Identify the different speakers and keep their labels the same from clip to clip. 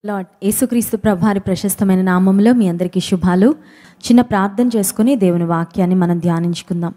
Speaker 1: Lord యేసుక్రీస్తు ప్రభువారి ప్రశస్తమైన నామంలో మీ అందరికీ శుభాలు. చిన్న ప్రార్థన చేసుకుని దేవుని వాక్యాన్ని మనం ధ్యానించుకుందాం.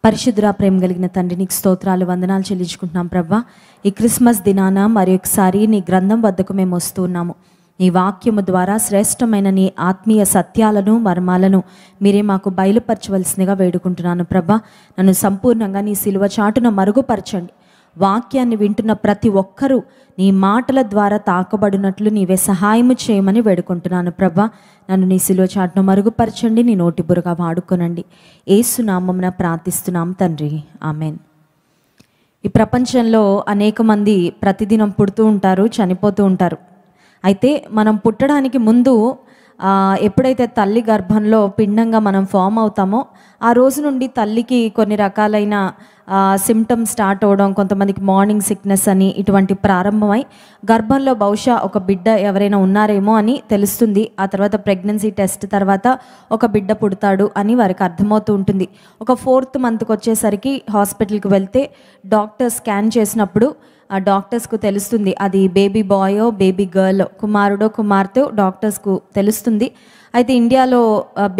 Speaker 1: పరిశుద్ధుడా, ప్రేమ కలిగిన తండ్రి, నీకు స్తోత్రాలు, వందనాలు చెల్లించుకుంటున్నాం ప్రభా. ఈ క్రిస్మస్ దినాన మరి ఒకసారి నీ గ్రంథం వద్దకు మేము వస్తూ ఉన్నాము. ఈ వాక్యము ద్వారా శ్రేష్టమైన నీ ఆత్మీయ సత్యాలను, మర్మాలను మీరే మాకు బయలుపరచవలసిందిగా వేడుకుంటున్నాను ప్రభా. నన్ను సంపూర్ణంగా నీ సిలువ చాటున మరుగుపరచండి. వాక్యాన్ని వింటున్న ప్రతి ఒక్కరూ నీ మాటల ద్వారా తాకబడినట్లు నీవే సహాయము చేయమని వేడుకుంటున్నాను ప్రభా. నన్ను నీ సిలువ చాటును మరుగుపరచండి, నీ నోటి బురగా వాడుకొనండి. యేసు నామమున ప్రార్థిస్తున్నాం తండ్రి, ఆమెన్. ఈ ప్రపంచంలో అనేక మంది ప్రతిదినం పుడుతూ ఉంటారు, చనిపోతూ ఉంటారు. అయితే మనం పుట్టడానికి ముందు ఎప్పుడైతే తల్లి గర్భంలో పిండంగా మనం ఫామ్ అవుతామో ఆ రోజు నుండి తల్లికి కొన్ని రకాలైన సిమ్టమ్స్ స్టార్ట్ అవ్వడం, కొంతమందికి మార్నింగ్ సిక్నెస్ అని ఇటువంటి ప్రారంభమై గర్భంలో బహుశా ఒక బిడ్డ ఎవరైనా ఉన్నారేమో అని తెలుస్తుంది. ఆ తర్వాత ప్రెగ్నెన్సీ టెస్ట్ తర్వాత ఒక బిడ్డ పుడతాడు అని వారికి అర్థమవుతూ ఉంటుంది. ఒక 4th మంత్కి వచ్చేసరికి హాస్పిటల్కి వెళ్తే డాక్టర్ స్కాన్ చేసినప్పుడు ఆ డాక్టర్స్కు తెలుస్తుంది అది బేబీ బాయో బేబీ గర్ల్, కుమారుడో కుమార్తె డాక్టర్స్కు తెలుస్తుంది. అయితే ఇండియాలో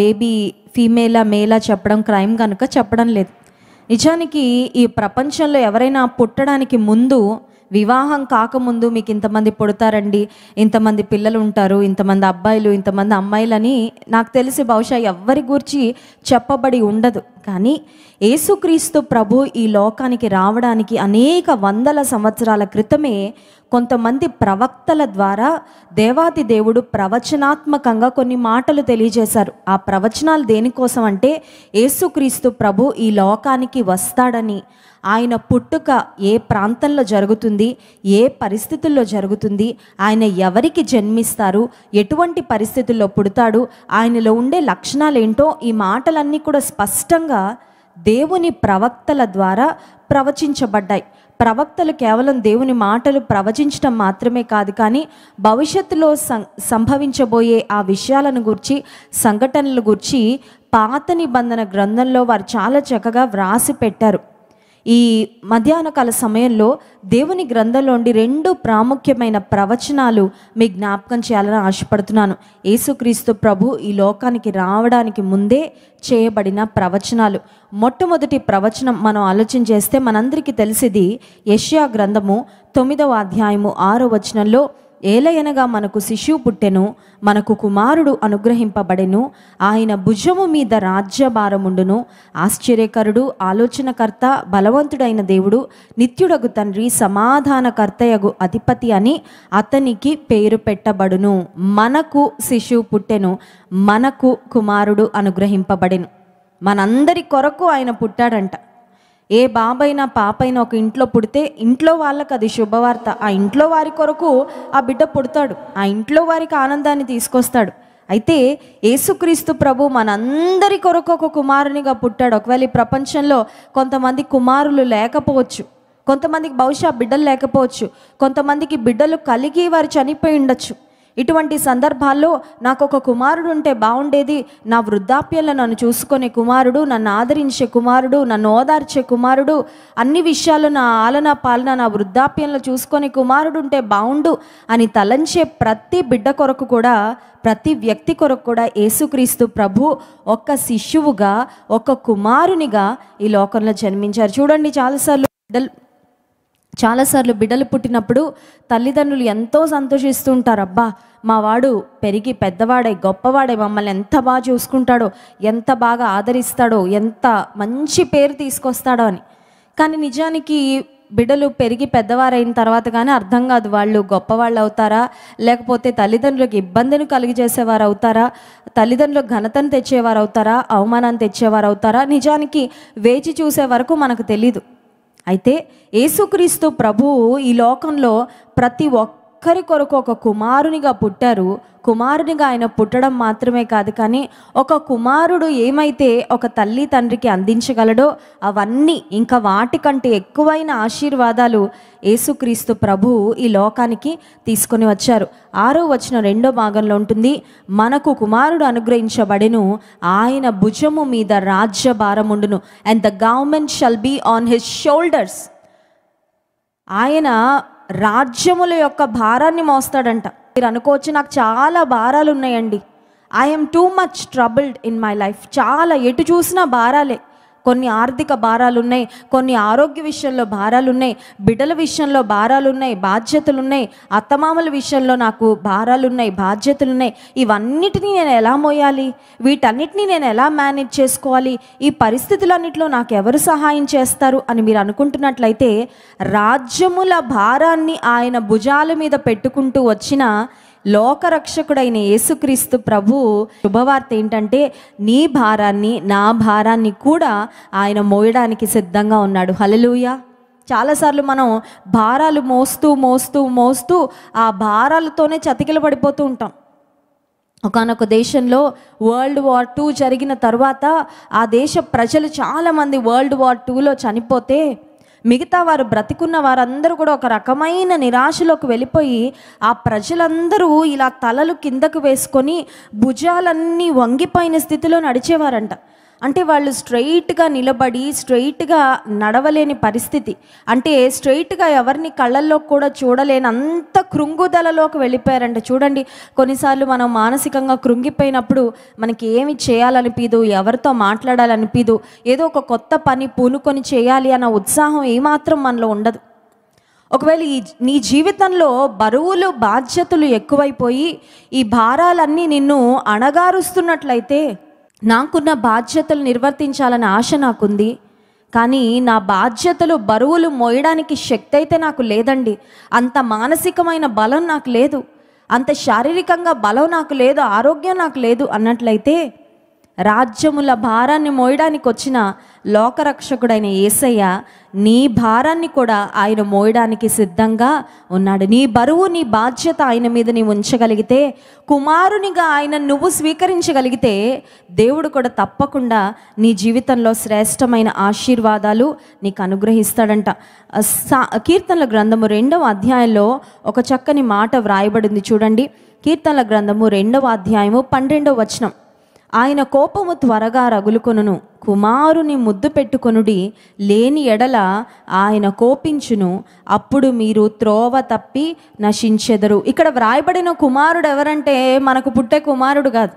Speaker 1: బేబీ ఫీమేలా మేలా చెప్పడం క్రైమ్ కనుక చెప్పడం లేదు. నిజానికి ఈ ప్రపంచంలో ఎవరైనా పుట్టడానికి ముందు, వివాహం కాకముందు మీకు ఇంతమంది పుడతారండి, ఇంతమంది పిల్లలు ఉంటారు, ఇంతమంది అబ్బాయిలు, ఇంతమంది అమ్మాయిలని నాకు తెలిసి బహుశా ఎవ్వరి గురించి చెప్పబడి ఉండదు. కానీ యేసుక్రీస్తు ప్రభు ఈ లోకానికి రావడానికి అనేక వందల సంవత్సరాల క్రితమే కొంతమంది ప్రవక్తల ద్వారా దేవాది దేవుడు ప్రవచనాత్మకంగా కొన్ని మాటలు తెలియజేశారు. ఆ ప్రవచనాలు దేనికోసం అంటే యేసుక్రీస్తు ప్రభు ఈ లోకానికి వస్తాడని, ఆయన పుట్టుక ఏ ప్రాంతంలో జరుగుతుంది, ఏ పరిస్థితుల్లో జరుగుతుంది, ఆయన ఎవరికి జన్మిస్తారు, ఎటువంటి పరిస్థితుల్లో పుడతాడు, ఆయనలో ఉండే లక్షణాలు ఏంటో ఈ మాటలన్నీ కూడా స్పష్టంగా దేవుని ప్రవక్తల ద్వారా ప్రవచించబడ్డాయి. ప్రవక్తలు కేవలం దేవుని మాటలు ప్రవచించడం మాత్రమే కాదు, కానీ భవిష్యత్తులో సంభవించబోయే ఆ విషయాలను గురించి, సంఘటనల గురించి పాత నిబంధన గ్రంథంలో వారు చాలా చక్కగా వ్రాసి పెట్టారు. ఈ మధ్యాహ్న కాల సమయంలో దేవుని గ్రంథంలోండి 2 ప్రాముఖ్యమైన ప్రవచనాలు మీ జ్ఞాపకం చేయాలని ఆశపడుతున్నాను. యేసుక్రీస్తు ప్రభు ఈ లోకానికి రావడానికి ముందే చేయబడిన ప్రవచనాలు. మొట్టమొదటి ప్రవచనం మనం ఆలోచన చేస్తే మనందరికీ తెలిసింది యెషయా గ్రంథము 9వ అధ్యాయము 6వ వచనంలో, ఏలయనగా మనకు శిశువు పుట్టెను, మనకు కుమారుడు అనుగ్రహింపబడెను, ఆయన భుజము మీద రాజ్యభారముండును, ఆశ్చర్యకరుడు, ఆలోచనకర్త, బలవంతుడైన దేవుడు, నిత్యుడగు తండ్రి, సమాధానకర్తయగు అధిపతి అని అతనికి పేరు పెట్టబడును. మనకు శిశువు పుట్టెను, మనకు కుమారుడు అనుగ్రహింపబడెను. మనందరి కొరకు ఆయన పుట్టాడంట. ఏ బాబైనా పాపైనా ఒక ఇంట్లో పుడితే ఇంట్లో వాళ్ళకి అది శుభవార్త. ఆ ఇంట్లో వారి కొరకు ఆ బిడ్డ పుడతాడు, ఆ ఇంట్లో వారికి ఆనందాన్ని తీసుకొస్తాడు. అయితే యేసుక్రీస్తు ప్రభు మనందరి కొరకు ఒక కుమారునిగా పుట్టాడు. ఒకవేళ ఈ ప్రపంచంలో కొంతమంది కుమారులు లేకపోవచ్చు, కొంతమందికి బహుశా బిడ్డలు లేకపోవచ్చు, కొంతమందికి బిడ్డలు కలిగి వారు చనిపోయి ఉండొచ్చు. ఇటువంటి సందర్భాల్లో నాకు ఒక కుమారుడు ఉంటే బాగుండేది, నా వృద్ధాప్యంలో నన్ను చూసుకునే కుమారుడు, నన్ను ఆదరించే కుమారుడు, నన్ను ఓదార్చే కుమారుడు, అన్ని విషయాలు నా ఆలన పాలన నా వృద్ధాప్యంలో చూసుకునే కుమారుడు ఉంటే బాగుండు అని తలంచే ప్రతి బిడ్డ కొరకు కూడా, ప్రతి వ్యక్తి కొరకు కూడా యేసుక్రీస్తు ప్రభు ఒక శిశువుగా, ఒక కుమారునిగా ఈ లోకంలో జన్మించారు. చూడండి, చాలాసార్లు బిడ్డలు పుట్టినప్పుడు తల్లిదండ్రులు ఎంతో సంతోషిస్తూ ఉంటారు. అబ్బా, మా వాడు పెరిగి పెద్దవాడై గొప్పవాడై మమ్మల్ని ఎంత బాగా చూసుకుంటాడో, ఎంత బాగా ఆదరిస్తాడో, ఎంత మంచి పేరు తీసుకొస్తాడో అని. కానీ నిజానికి బిడ్డలు పెరిగి పెద్దవారైన తర్వాత కానీ అర్థం కాదు వాళ్ళు గొప్పవాళ్ళు అవుతారా, లేకపోతే తల్లిదండ్రులకు ఇబ్బందిని కలిగజేసేవారు అవుతారా, తల్లిదండ్రులకు ఘనతను తెచ్చేవారు అవుతారా, అవమానాన్ని తెచ్చేవారు అవుతారా, నిజానికి వేచి చూసే వరకు మనకు తెలీదు. అయితే యేసుక్రీస్తు ప్రభువు ఈ లోకంలో ప్రతి ఒక్కరి కొరకు ఒక కుమారునిగా పుట్టారు. కుమారునిగా ఆయన పుట్టడం మాత్రమే కాదు, కానీ ఒక కుమారుడు ఏమైతే ఒక తల్లి తండ్రికి అందించగలడో అవన్నీ, ఇంకా వాటికంటే ఎక్కువైన ఆశీర్వాదాలు యేసుక్రీస్తు ప్రభువు ఈ లోకానికి తీసుకొని వచ్చారు. 6వ వచనం 2వ భాగంలో ఉంటుంది, మనకు కుమారుడు అనుగ్రహించబడెను, ఆయన భుజము మీద రాజ్యభారముండును, and the government shall be on his shoulders. ఆయన రాజ్యముల యొక్క భారాన్ని మోస్తాడంట. మీరు అనుకోవచ్చు, నాకు చాలా భారాలు ఉన్నాయండి, I'm too much troubled in my life. చాలా ఎటు చూసినా భారాలే. కొన్ని ఆర్థిక భారాలు ఉన్నాయి, కొన్ని ఆరోగ్య విషయంలో భారాలు ఉన్నాయి, బిడ్డల విషయంలో భారాలు ఉన్నాయి, బాధ్యతలు ఉన్నాయి, అత్తమామల విషయంలో నాకు భారాలు ఉన్నాయి, బాధ్యతలు ఉన్నాయి. ఇవన్నిటినీ నేను ఎలా మోయాలి? వీటన్నిటినీ నేను ఎలా మేనేజ్ చేసుకోవాలి? ఈ పరిస్థితులన్నిటిలో నాకు ఎవరు సహాయం చేస్తారు అని మీరు అనుకుంటున్నట్లయితే, రాజ్యముల భారాన్ని ఆయన భుజాల మీద పెట్టుకుంటూ వచ్చిన లోకరక్షకుడైన యేసుక్రీస్తు ప్రభు శుభవార్త ఏంటంటే, నీ భారాన్ని నా భారాన్ని కూడా ఆయన మోయడానికి సిద్ధంగా ఉన్నాడు. హల్లెలూయా. చాలాసార్లు మనం భారాలు మోస్తూ మోస్తూ మోస్తూ ఆ భారాలతోనే చతికిల పడిపోతూ ఉంటాం. ఒకానొక దేశంలో వరల్డ్ వార్ 2 జరిగిన తర్వాత ఆ దేశ ప్రజలు చాలామంది వరల్డ్ వార్ 2లో చనిపోతే మిగతా వారు, బ్రతికున్న వారందరూ కూడా ఒక రకమైన నిరాశలోకి వెళ్ళిపోయి ఆ ప్రజలందరూ ఇలా తలలు కిందకు వేసుకొని భుజాలన్నీ వంగిపోయిన స్థితిలో నడిచేవారంట. అంటే వాళ్ళు స్ట్రైట్గా నిలబడి స్ట్రైట్గా నడవలేని పరిస్థితి. అంటే స్ట్రైట్గా ఎవరిని కళ్ళల్లో కూడా చూడలేని అంత కృంగుదలలోకి వెళ్ళిపోయారంట. చూడండి, కొన్నిసార్లు మనం మానసికంగా కృంగిపోయినప్పుడు మనకి ఏమి చేయాలనిపించదు, ఎవరితో మాట్లాడాలనిపించదు, ఏదో ఒక కొత్త పని పూనుకొని చేయాలి అన్న ఉత్సాహం ఏమాత్రం మనలో ఉండదు. ఒకవేళ నీ జీవితంలో బరువులు బాధ్యతలు ఎక్కువైపోయి ఈ భారాలన్నీ నిన్ను అణగారుస్తున్నట్లయితే, నాకున్న బాధ్యతలు నిర్వర్తించాలనే ఆశ నాకుంది, కానీ నా బాధ్యతలు బరువులు మోయడానికి శక్తి అయితే నాకు లేదండి, అంత మానసికమైన బలం నాకు లేదు, అంత శారీరకంగా బలం నాకు లేదు, ఆరోగ్యం నాకు లేదు అన్నట్లయితే, రాజ్యముల భారాన్ని మోయడానికి వచ్చిన లోకరక్షకుడైన యేసయ్య నీ భారాన్ని కూడా ఆయన మోయడానికి సిద్ధంగా ఉన్నాడు. నీ బరువు, నీ బాధ్యత ఆయన మీద నీవు ఉంచగలిగితే, కుమారునిగా ఆయన నువ్వు స్వీకరించగలిగితే, దేవుడు కూడా తప్పకుండా నీ జీవితంలో శ్రేష్టమైన ఆశీర్వాదాలు నీకు అనుగ్రహిస్తాడంట. కీర్తనల గ్రంథము 2వ అధ్యాయంలో ఒక చక్కని మాట వ్రాయబడింది చూడండి. కీర్తనల గ్రంథము 2వ అధ్యాయము 12వ వచనం. ఆయన కోపము త్వరగా రగులుకొనును, కుమారుని ముద్దు పెట్టుకొనుడి, లేని ఎడల ఆయన కోపించును, అప్పుడు మీరు త్రోవ తప్పి నశించెదరు. ఇక్కడ వ్రాయబడిన కుమారుడు ఎవరంటే మనకు పుట్టే కుమారుడు కాదు.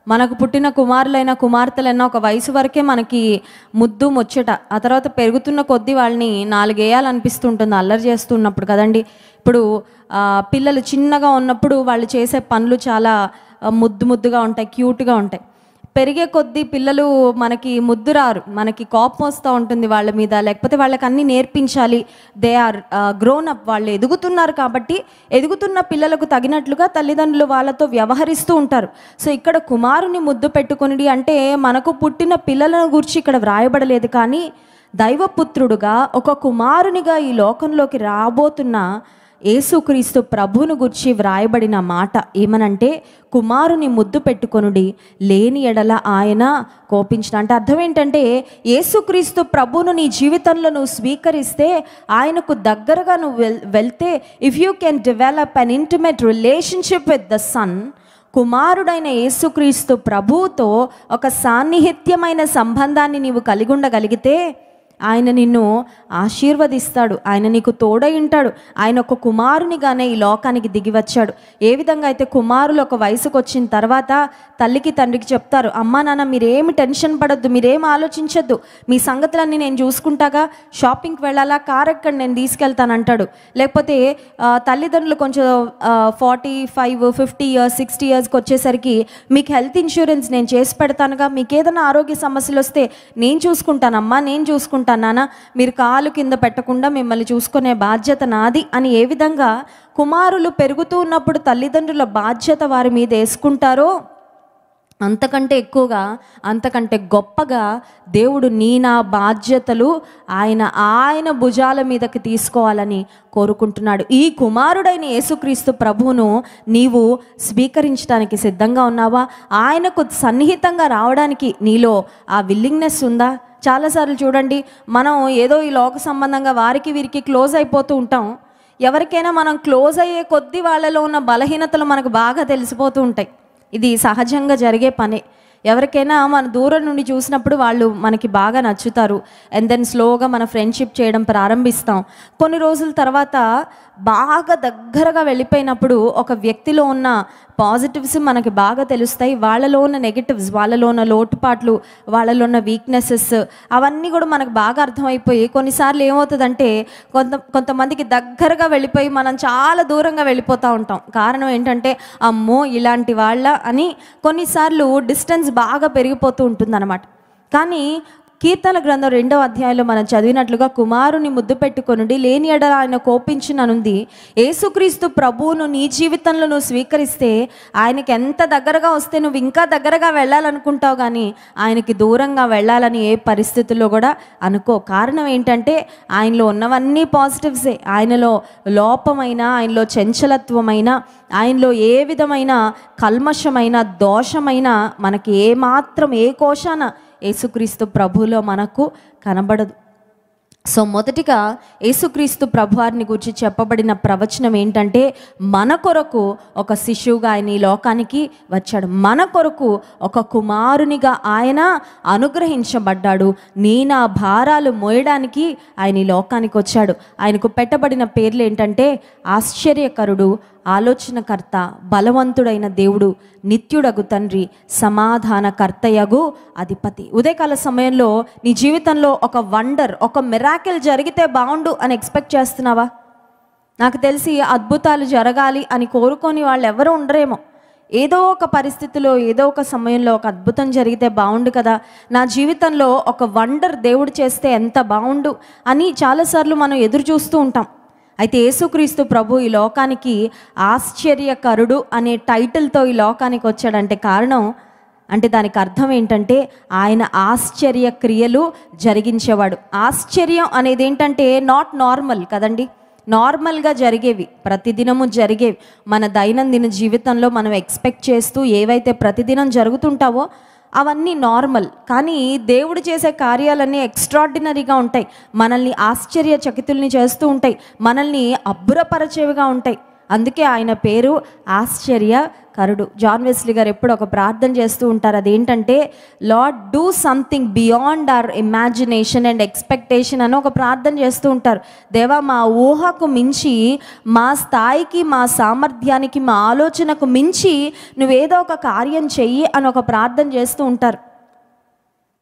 Speaker 1: మనకు పుట్టిన కుమారులైనా కుమార్తెలైనా ఒక వయసు వరకే మనకి ముద్దు ముచ్చట. ఆ తర్వాత పెరుగుతున్న కొద్దీ వాళ్ళని 4 వేయాలనిపిస్తుంటుంది అల్లరి చేస్తున్నప్పుడు కదండి. ఇప్పుడు పిల్లలు చిన్నగా ఉన్నప్పుడు వాళ్ళు చేసే పనులు చాలా ముద్దుగా ఉంటాయి, క్యూట్గా ఉంటాయి. పెరిగే కొద్దీ పిల్లలు మనకి ముద్దు రారు, మనకి కోపం వస్తూ ఉంటుంది వాళ్ళ మీద, లేకపోతే వాళ్ళకి అన్నీ నేర్పించాలి. దే ఆర్ గ్రోన్ అప్, వాళ్ళు ఎదుగుతున్నారు కాబట్టి ఎదుగుతున్న పిల్లలకు తగినట్లుగా తల్లిదండ్రులు వాళ్ళతో వ్యవహరిస్తూ ఉంటారు. సో ఇక్కడ కుమారుని ముద్దు పెట్టుకొనిడి అంటే మనకు పుట్టిన పిల్లలను గురించి ఇక్కడ వ్రాయబడలేదు, కానీ దైవపుత్రుడుగా ఒక కుమారునిగా ఈ లోకంలోకి రాబోతున్న యేసుక్రీస్తు ప్రభువును గురించి వ్రాయబడిన మాట ఏమనంటే, కుమారుని ముద్దు పెట్టుకొనుడి, లేని ఎడల ఆయన కోపించిన. అంటే అర్థం ఏంటంటే, యేసుక్రీస్తు ప్రభువును నీ జీవితంలో నువ్వు స్వీకరిస్తే, ఆయనకు దగ్గరగా నువ్వు వెళ్తే, if you can develop an intimate relationship with the son, కుమారుడైన యేసుక్రీస్తు ప్రభువుతో ఒక సాన్నిహిత్యమైన సంబంధాన్ని నీవు కలిగి ఉండగలిగితే, ఆయన నిన్ను ఆశీర్వదిస్తాడు, ఆయన నీకు తోడై ఉంటాడు. ఆయన ఒక కుమారునిగానే ఈ లోకానికి దిగి వచ్చాడు. ఏ విధంగా అయితే కుమారులు ఒక వయసుకు వచ్చిన తర్వాత తల్లికి తండ్రికి చెప్తారు, అమ్మా నాన్న మీరేమి టెన్షన్ పడద్దు, మీరేం ఆలోచించద్దు, మీ సంగతులన్నీ నేను చూసుకుంటాగా, షాపింగ్కి వెళ్ళాలా, కార్ ఎక్కడ నేను తీసుకెళ్తానంటాడు. లేకపోతే తల్లిదండ్రులు కొంచెం 45, 50 ఇయర్స్ 60 ఇయర్స్కి వచ్చేసరికి, మీకు హెల్త్ ఇన్సూరెన్స్ నేను చేసి పెడతానుగా, మీకు ఏదైనా ఆరోగ్య సమస్యలు వస్తే నేను చూసుకుంటానమ్మా, నేను చూసుకుంటాను నాన్న, మీరు కాలు కింద పెట్టకుండా మిమ్మల్ని చూసుకునే బాధ్యత నాది అని ఏ విధంగా కుమారులు పెరుగుతూ ఉన్నప్పుడు తల్లిదండ్రుల బాధ్యత వారి మీద వేసుకుంటారో, అంతకంటే ఎక్కువగా, అంతకంటే గొప్పగా దేవుడు నా బాధ్యతలు ఆయన భుజాల మీదకి తీసుకోవాలని కోరుకుంటున్నాడు. ఈ కుమారుడైన యేసుక్రీస్తు ప్రభువును నీవు స్వీకరించడానికి సిద్ధంగా ఉన్నావా? ఆయనకు సన్నిహితంగా రావడానికి నీలో ఆ విల్లింగ్నెస్ ఉందా? చాలాసార్లు చూడండి, మనం ఏదో ఈ లోక సంబంధంగా వారికి వీరికి క్లోజ్ అయిపోతూ ఉంటాం. ఎవరికైనా మనం క్లోజ్ అయ్యే కొద్దీ వాళ్ళలో ఉన్న బలహీనతలు మనకు బాగా తెలిసిపోతూ ఉంటాయి. ఇది సహజంగా జరిగే పనే. ఎవరికైనా మన దూరం నుండి చూసినప్పుడు వాళ్ళు మనకి బాగా నచ్చుతారు. అండ్ దెన్ స్లోగా మన ఫ్రెండ్షిప్ చేయడం ప్రారంభిస్తాం. కొన్ని రోజుల తర్వాత బాగా దగ్గరగా వెళ్ళిపోయినప్పుడు ఒక వ్యక్తిలో ఉన్న పాజిటివ్స్ మనకి బాగా తెలుస్తాయి. వాళ్ళలో ఉన్న నెగటివ్స్, వాళ్ళలో ఉన్న లోటుపాట్లు, వాళ్ళలో ఉన్న వీక్నెసెస్ అవన్నీ కూడా మనకు బాగా అర్థమైపోయి కొన్నిసార్లు ఏమవుతుందంటే కొంతమందికి దగ్గరగా వెళ్ళిపోయి మనం చాలా దూరంగా వెళ్ళిపోతూ ఉంటాం. కారణం ఏంటంటే అమ్మో ఇలాంటి వాళ్ళ అని కొన్నిసార్లు డిస్టెన్స్ బాగా పెరిగిపోతూ ఉంటుందన్నమాట. కానీ కీర్తన గ్రంథం 2వ అధ్యాయంలో మనం చదివినట్లుగా కుమారుని ముద్దు పెట్టుకొనుడి లేని ఎడల ఆయన కోపించుననుంది. యేసుక్రీస్తు ప్రభువును నీ జీవితంలో నువ్వు స్వీకరిస్తే ఆయనకి ఎంత దగ్గరగా వస్తే నువ్వు ఇంకా దగ్గరగా వెళ్ళాలనుకుంటావు, కానీ ఆయనకి దూరంగా వెళ్ళాలని ఏ పరిస్థితుల్లో కూడా అనుకో. కారణం ఏంటంటే ఆయనలో ఉన్నవన్నీ పాజిటివ్సే. ఆయనలో లోపమైన, ఆయనలో చంచలత్వమైన, ఆయనలో ఏ విధమైన కల్మషమైన దోషమైన మనకి ఏమాత్రం ఏ కోశాన యేసుక్రీస్తు ప్రభువులో మనకు కనబడదు. సో మొదటిగా యేసుక్రీస్తు ప్రభువారిని గురించి చెప్పబడిన ప్రవచనం ఏంటంటే మన కొరకు ఒక శిశువుగా ఆయన ఈ లోకానికి వచ్చాడు. మన కొరకు ఒక కుమారునిగా ఆయన అనుగ్రహించబడ్డాడు. నీ నా భారాలు మోయడానికి ఆయన ఈ లోకానికి వచ్చాడు. ఆయనకు పెట్టబడిన పేర్లు ఏంటంటే ఆశ్చర్యకరుడు, ఆలోచనకర్త, బలవంతుడైన దేవుడు, నిత్యుడగు తండ్రి, సమాధానకర్తయగు అధిపతి. ఉదయకాల సమయంలో నీ జీవితంలో ఒక వండర్, ఒక మిరాకిల్ జరిగితే బాగుండు అని ఎక్స్పెక్ట్ చేస్తున్నావా? నాకు తెలిసి అద్భుతాలు జరగాలి అని కోరుకొని వాళ్ళు ఎవరు ఉండరేమో. ఏదో ఒక పరిస్థితిలో, ఏదో ఒక సమయంలో ఒక అద్భుతం జరిగితే బాగుండు కదా, నా జీవితంలో ఒక వండర్ దేవుడు చేస్తే ఎంత బాగుండు అని చాలాసార్లు మనం ఎదురు చూస్తూ ఉంటాం. అయితే యేసుక్రీస్తు ప్రభు ఈ లోకానికి ఆశ్చర్యకరుడు అనే టైటిల్తో ఈ లోకానికి వచ్చాడంటే కారణం అంటే దానికి అర్థం ఏంటంటే ఆయన ఆశ్చర్య క్రియలు జరిగించేవాడు. ఆశ్చర్యం అనేది ఏంటంటే నాట్ నార్మల్ కదండి. నార్మల్గా జరిగేవి, ప్రతిదినము జరిగేవి, మన దైనందిన జీవితంలో మనం ఎక్స్పెక్ట్ చేస్తూ ఏవైతే ప్రతిదినం జరుగుతుంటావో అవన్నీ నార్మల్. కానీ దేవుడు చేసే కార్యాలన్నీ ఎక్స్ట్రాడినరీగా ఉంటాయి, మనల్ని ఆశ్చర్యచకితుల్ని చేస్తూ ఉంటాయి, మనల్ని అబ్బురపరచేవిగా ఉంటాయి. అందుకే ఆయన పేరు ఆశ్చర్యకరుడు. జాన్ వెస్లీ గారు ఎప్పుడు ఒక ప్రార్థన చేస్తూ ఉంటారు, అదేంటంటే lord do something beyond our imagination and expectation అని ఒక ప్రార్థన చేస్తూ ఉంటారు. దేవా మా ఊహకు మించి, మా స్థాయికి, మా సామర్థ్యానికి, మా ఆలోచనకు మించి నువ్వేదో ఒక కార్యం చెయ్యి అని ఒక ప్రార్థన చేస్తూ ఉంటారు.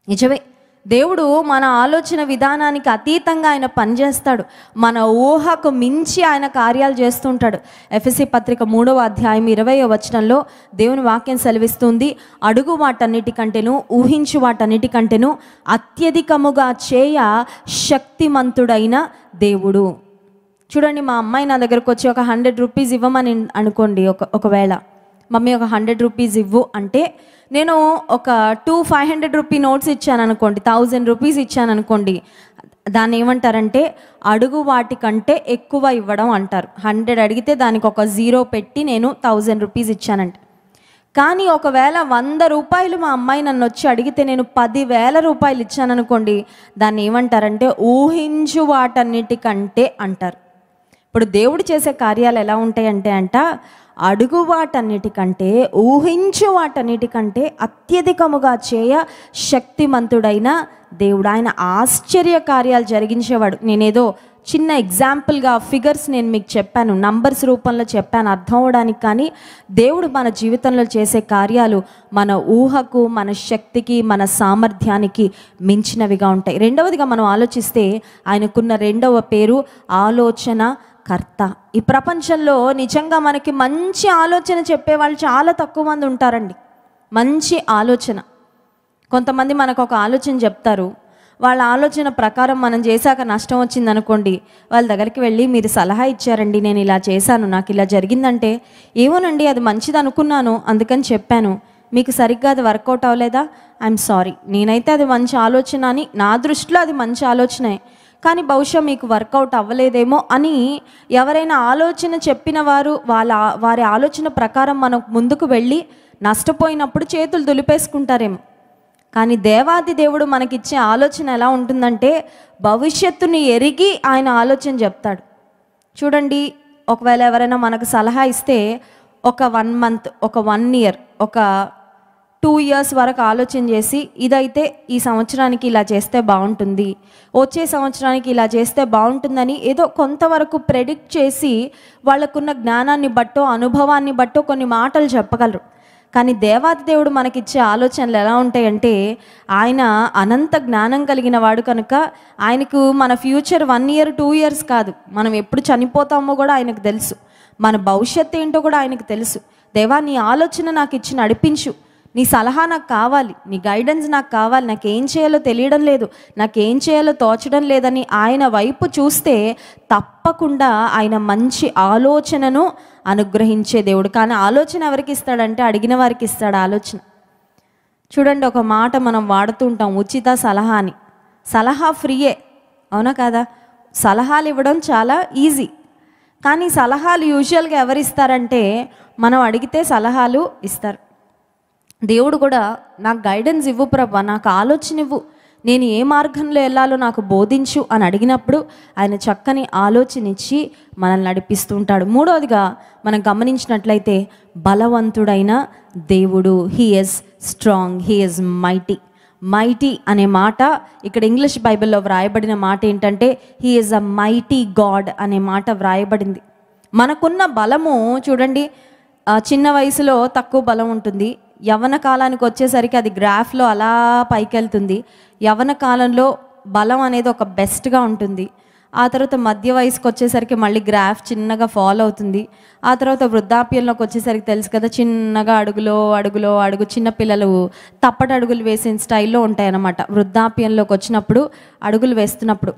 Speaker 1: నిజమే, దేవుడు మన ఆలోచన విధానానికి అతీతంగా ఆయన పనిచేస్తాడు. మన ఊహకు మించి ఆయన కార్యాలు చేస్తుంటాడు. ఎఫెసీ పత్రిక 3వ అధ్యాయం 20వ వచనంలో దేవుని వాక్యం సెలవిస్తుంది, అడుగు వాటన్నిటికంటేను, ఊహించు వాటన్నిటికంటేను అత్యధికముగా చేయ శక్తిమంతుడైన దేవుడు. చూడండి, మా అమ్మాయి నా దగ్గరకు వచ్చి ఒక 100 రూపీస్ ఇవ్వమని అనుకోండి. ఒకవేళ మమ్మీ ఒక 100 రూపీస్ ఇవ్వు అంటే నేను ఒక 500 రూపీ నోట్స్ ఇచ్చాను అనుకోండి, 1000 రూపీస్ ఇచ్చాను అనుకోండి, దాన్ని ఏమంటారంటే అడుగు వాటికంటే ఎక్కువ ఇవ్వడం అంటారు. 100 అడిగితే దానికి ఒక 0 పెట్టి నేను 1000 రూపీస్ ఇచ్చానంట. కానీ ఒకవేళ 100 రూపాయలు మా అమ్మాయి నన్ను వచ్చి అడిగితే నేను 10,000 రూపాయలు ఇచ్చాను అనుకోండి, దాన్ని ఏమంటారంటే ఊహించు వాటన్నిటికంటే అంటారు. ఇప్పుడు దేవుడు చేసే కార్యాలు ఎలా ఉంటాయంటే అడుగు వాటన్నిటికంటే, ఊహించు వాటన్నిటికంటే అత్యధికముగా చేయ శక్తిమంతుడైన దేవుడు. ఆయన ఆశ్చర్య కార్యాలు జరిగించేవాడు. నేనేదో చిన్న ఎగ్జాంపుల్గా ఫిగర్స్ నేను మీకు చెప్పాను, నంబర్స్ రూపంలో చెప్పాను అర్థం అవడానికి. కానీ దేవుడు మన జీవితంలో చేసే కార్యాలు మన ఊహకు, మన శక్తికి, మన సామర్థ్యానికి మించినవిగా ఉంటాయి. రెండవదిగా మనం ఆలోచిస్తే ఆయనకున్న రెండవ పేరు ఆలోచన కర్త. ఈ ప్రపంచంలో నిజంగా మనకి మంచి ఆలోచన చెప్పేవాళ్ళు చాలా తక్కువ మంది ఉంటారండి. మంచి ఆలోచన, కొంతమంది మనకు ఒక ఆలోచన చెప్తారు, వాళ్ళ ఆలోచన ప్రకారం మనం చేశాక నష్టం వచ్చిందనుకోండి, వాళ్ళ దగ్గరికి వెళ్ళి మీరు సలహా ఇచ్చారండి, నేను ఇలా చేశాను, నాకు ఇలా జరిగిందంటే, ఏమోనండి అది మంచిది అనుకున్నాను అందుకని చెప్పాను, మీకు సరిగ్గా అది వర్కౌట్ అవ్వలేదా, ఐఎమ్ సారీ, నేనైతే అది మంచి ఆలోచన అని, నా దృష్టిలో అది మంచి ఆలోచనే, కానీ బహుశా మీకు వర్కౌట్ అవ్వలేదేమో అని ఎవరైనా ఆలోచన చెప్పిన వారు వారి ఆలోచన ప్రకారం మనం ముందుకు వెళ్ళి నష్టపోయినప్పుడు చేతులు దులిపేసుకుంటారేమో. కానీ దేవాది దేవుడు మనకిచ్చే ఆలోచన ఎలా ఉంటుందంటే భవిష్యత్తుని ఎరిగి ఆయన ఆలోచన చెప్తాడు. చూడండి, ఒకవేళ ఎవరైనా మనకు సలహా ఇస్తే ఒక 1 మంత్, ఒక 1 ఇయర్, ఒక 2 years వరకు ఆలోచన చేసి ఇదైతే ఈ సంవత్సరానికి ఇలా చేస్తే బాగుంటుంది, వచ్చే సంవత్సరానికి ఇలా చేస్తే బాగుంటుందని ఏదో కొంతవరకు ప్రెడిక్ట్ చేసి వాళ్ళకున్న జ్ఞానాన్ని బట్టో అనుభవాన్ని బట్టో కొన్ని మాటలు చెప్పగలరు. కానీ దేవాది దేవుడు మనకిచ్చే ఆలోచనలు ఎలా ఉంటాయంటే, ఆయన అనంత జ్ఞానం కలిగిన వాడు కనుక ఆయనకు మన ఫ్యూచర్ 1 year 2 years కాదు, మనం ఎప్పుడు చనిపోతామో కూడా ఆయనకు తెలుసు, మన భవిష్యత్తు ఏంటో కూడా ఆయనకు తెలుసు. దేవా, నీ ఆలోచన నాకు ఇచ్చి నడిపించు, నీ సలహా నాకు కావాలి, నీ గైడెన్స్ నాకు కావాలి, నాకేం చేయాలో తెలియడం లేదు, నాకేం చేయాలో తోచడం లేదని ఆయన వైపు చూస్తే తప్పకుండా ఆయన మంచి ఆలోచనను అనుగ్రహించే దేవుడు. కానీ ఆలోచన ఎవరికి ఇస్తాడంటే అడిగిన వారికి ఇస్తాడు ఆలోచన. చూడండి, ఒక మాట మనం వాడుతూ ఉంటాం, ఉచిత సలహా అని. సలహా ఫ్రీయే, అవునా కాదా? సలహాలు ఇవ్వడం చాలా ఈజీ. కానీ సలహాలు యూజువల్గా ఎవరిస్తారంటే మనం అడిగితే సలహాలు ఇస్తారు. దేవుడు కూడా నాకు గైడెన్స్ ఇవ్వు ప్రభా, నాకు ఆలోచన ఇవ్వు, నేను ఏ మార్గంలో వెళ్ళాలో నాకు బోధించు అని అడిగినప్పుడు ఆయన చక్కని ఆలోచన ఇచ్చి మనల్ని నడిపిస్తూ ఉంటాడు. మూడవదిగా మనం గమనించినట్లయితే బలవంతుడైన దేవుడు, he is strong, he is mighty. Mighty అనే మాట ఇక్కడ ఇంగ్లీష్ బైబిల్లో వ్రాయబడిన మాట ఏంటంటే he is a mighty God అనే మాట వ్రాయబడింది. మనకున్న బలము చూడండి, చిన్న వయసులో తక్కువ బలం ఉంటుంది, యవ్వన కాలానికి వచ్చేసరికి అది గ్రాఫ్లో అలా పైకి వెళ్తుంది. యవ్వన కాలంలో బలం అనేది ఒక బెస్ట్గా ఉంటుంది. ఆ తర్వాత మధ్య వయసుకి వచ్చేసరికి మళ్ళీ గ్రాఫ్ చిన్నగా ఫాలో అవుతుంది. ఆ తర్వాత వృద్ధాప్యంలోకి వచ్చేసరికి తెలుసు కదా, చిన్నగా అడుగు చిన్నపిల్లలు తప్పటి అడుగులు వేసిన స్టైల్లో ఉంటాయన్నమాట. వృద్ధాప్యంలోకి వచ్చినప్పుడు అడుగులు వేస్తున్నప్పుడు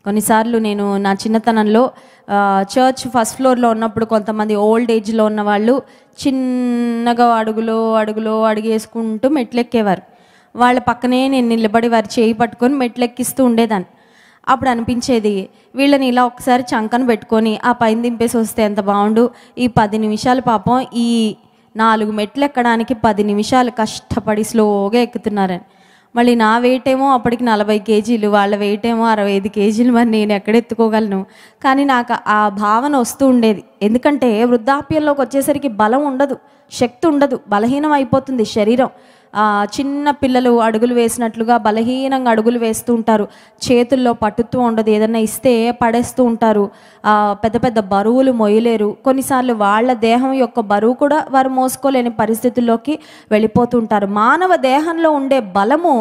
Speaker 1: కొన్నిసార్లు నేను నా చిన్నతనంలో చర్చ్ ఫస్ట్ ఫ్లోర్లో ఉన్నప్పుడు కొంతమంది ఓల్డ్ ఏజ్లో ఉన్న వాళ్ళు చిన్నగా అడుగు వేసుకుంటూ మెట్లెక్కేవారు. వాళ్ళ పక్కనే నేను నిలబడి వారి చేయి పట్టుకొని మెట్లెక్కిస్తూ ఉండేదాన్ని. అప్పుడు అనిపించేది, వీళ్ళని ఇలా ఒకసారి చంకను పెట్టుకొని ఆ పైన దింపేసి వస్తే ఎంత బాగుండు, ఈ 10 నిమిషాలు పాపం ఈ 4 మెట్లు ఎక్కడానికి 10 నిమిషాలు కష్టపడి స్లోగా ఎక్కుతున్నారని. మళ్ళీ నా వెయిట్ ఏమో అప్పటికి 40 kgs, వాళ్ళ వెయిట్ ఏమో 65 kgs, మరి నేను ఎక్కడ ఎత్తుకోగలను? కానీ నాకు ఆ భావన వస్తూ ఉండేది. ఎందుకంటే వృద్ధాప్యంలోకి వచ్చేసరికి బలం ఉండదు, శక్తి ఉండదు, బలహీనం అయిపోతుంది శరీరం. చిన్న పిల్లలు అడుగులు వేసినట్లుగా బలహీనంగా అడుగులు వేస్తూ ఉంటారు, చేతుల్లో పట్టుత్వం ఉండదు, ఏదన్నా ఇస్తే పడేస్తూ ఉంటారు, పెద్ద పెద్ద బరువులు మొయ్యలేరు. కొన్నిసార్లు వాళ్ళ దేహం యొక్క బరువు కూడా వారు మోసుకోలేని పరిస్థితుల్లోకి వెళ్ళిపోతూ ఉంటారు. మానవ దేహంలో ఉండే బలము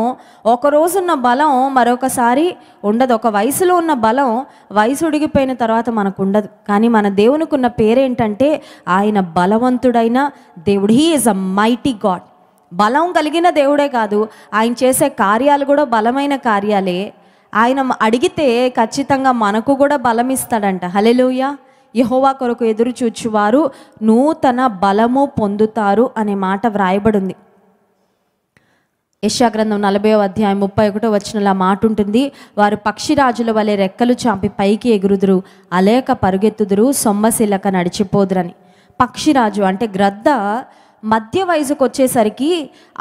Speaker 1: ఒకరోజున్న బలం మరొకసారి ఉండదు. ఒక వయసులో ఉన్న బలం వయసు ఉడిగిపోయిన తర్వాత మనకు ఉండదు. కానీ మన దేవునికి ఉన్న పేరేంటంటే ఆయన బలవంతుడైన దేవుడు. He is a mighty God. బలం కలిగిన దేవుడే కాదు, ఆయన చేసే కార్యాలు కూడా బలమైన కార్యాలే. ఆయన అడిగితే ఖచ్చితంగా మనకు కూడా బలం ఇస్తాడంట. హల్లెలూయా. యెహోవా కొరకు ఎదురు చూచువారు నూతన బలము పొందుతారు అనే మాట వ్రాయబడింది. యెషయా గ్రంథం 40వ అధ్యాయం 31వ వచనంలో మాట ఉంటుంది, వారు పక్షిరాజుల వలె రెక్కలు చాపి పైకి ఎగురుదురు, అలేక పరుగెత్తుదురు, సొమ్మసిల్లక నడిచిపోదురని. పక్షిరాజు అంటే గ్రద్ద మధ్య వయసుకు వచ్చేసరికి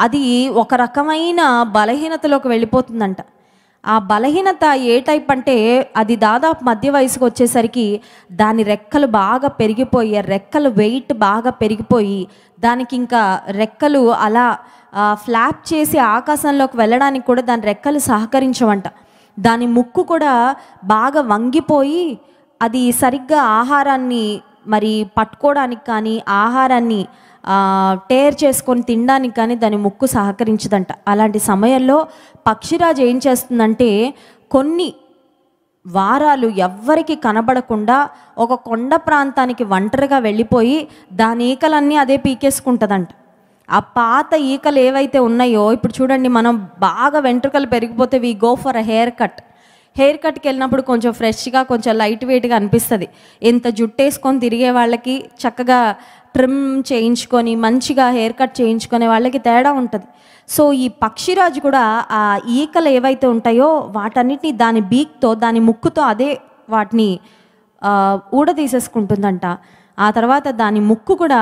Speaker 1: అది ఒక రకమైన బలహీనతలోకి వెళ్ళిపోతుందంట. ఆ బలహీనత ఏ టైప్ అంటే అది దాదాపు మధ్య వయసుకు వచ్చేసరికి దాని రెక్కలు బాగా పెరిగిపోయి, రెక్కలు వెయిట్ బాగా పెరిగిపోయి దానికి ఇంకా రెక్కలు అలా ఫ్లాప్ చేసి ఆకాశంలోకి వెళ్ళడానికి కూడా దాని రెక్కలు సహకరించవంట. దాని ముక్కు కూడా బాగా వంగిపోయి అది సరిగ్గా ఆహారాన్ని మరి పట్టుకోవడానికి కానీ ఆహారాన్ని టేర్ చేసుకొని తినడానికి కానీ దాని ముక్కు సహకరించదంట. అలాంటి సమయంలో పక్షిరాజు ఏం చేస్తుందంటే కొన్ని వారాలు ఎవ్వరికి కనబడకుండా ఒక కొండ ప్రాంతానికి ఒంటరిగా వెళ్ళిపోయి దాని ఈకలన్నీ అదే పీకేసుకుంటుందంట. ఆ పాత ఈకలు ఏవైతే ఉన్నాయో, ఇప్పుడు చూడండి, మనం బాగా వెంట్రుకలు పెరిగిపోతే we go for a haircut. Hair కట్కి వెళ్ళినప్పుడు కొంచెం ఫ్రెష్గా కొంచెం లైట్ వెయిట్గా అనిపిస్తుంది. ఎంత జుట్టేసుకొని తిరిగే వాళ్ళకి చక్కగా ట్రిమ్ చేయించుకొని మంచిగా హెయిర్ కట్ చేయించుకునే వాళ్ళకి తేడా ఉంటుంది. సో ఈ పక్షిరాజు కూడా ఆ ఈకలు ఏవైతే ఉంటాయో వాటన్నిటిని దాని బీక్తో దాని ముక్కుతో అదే వాటిని ఊడదీసేసుకుంటుందంట. ఆ తర్వాత దాని ముక్కు కూడా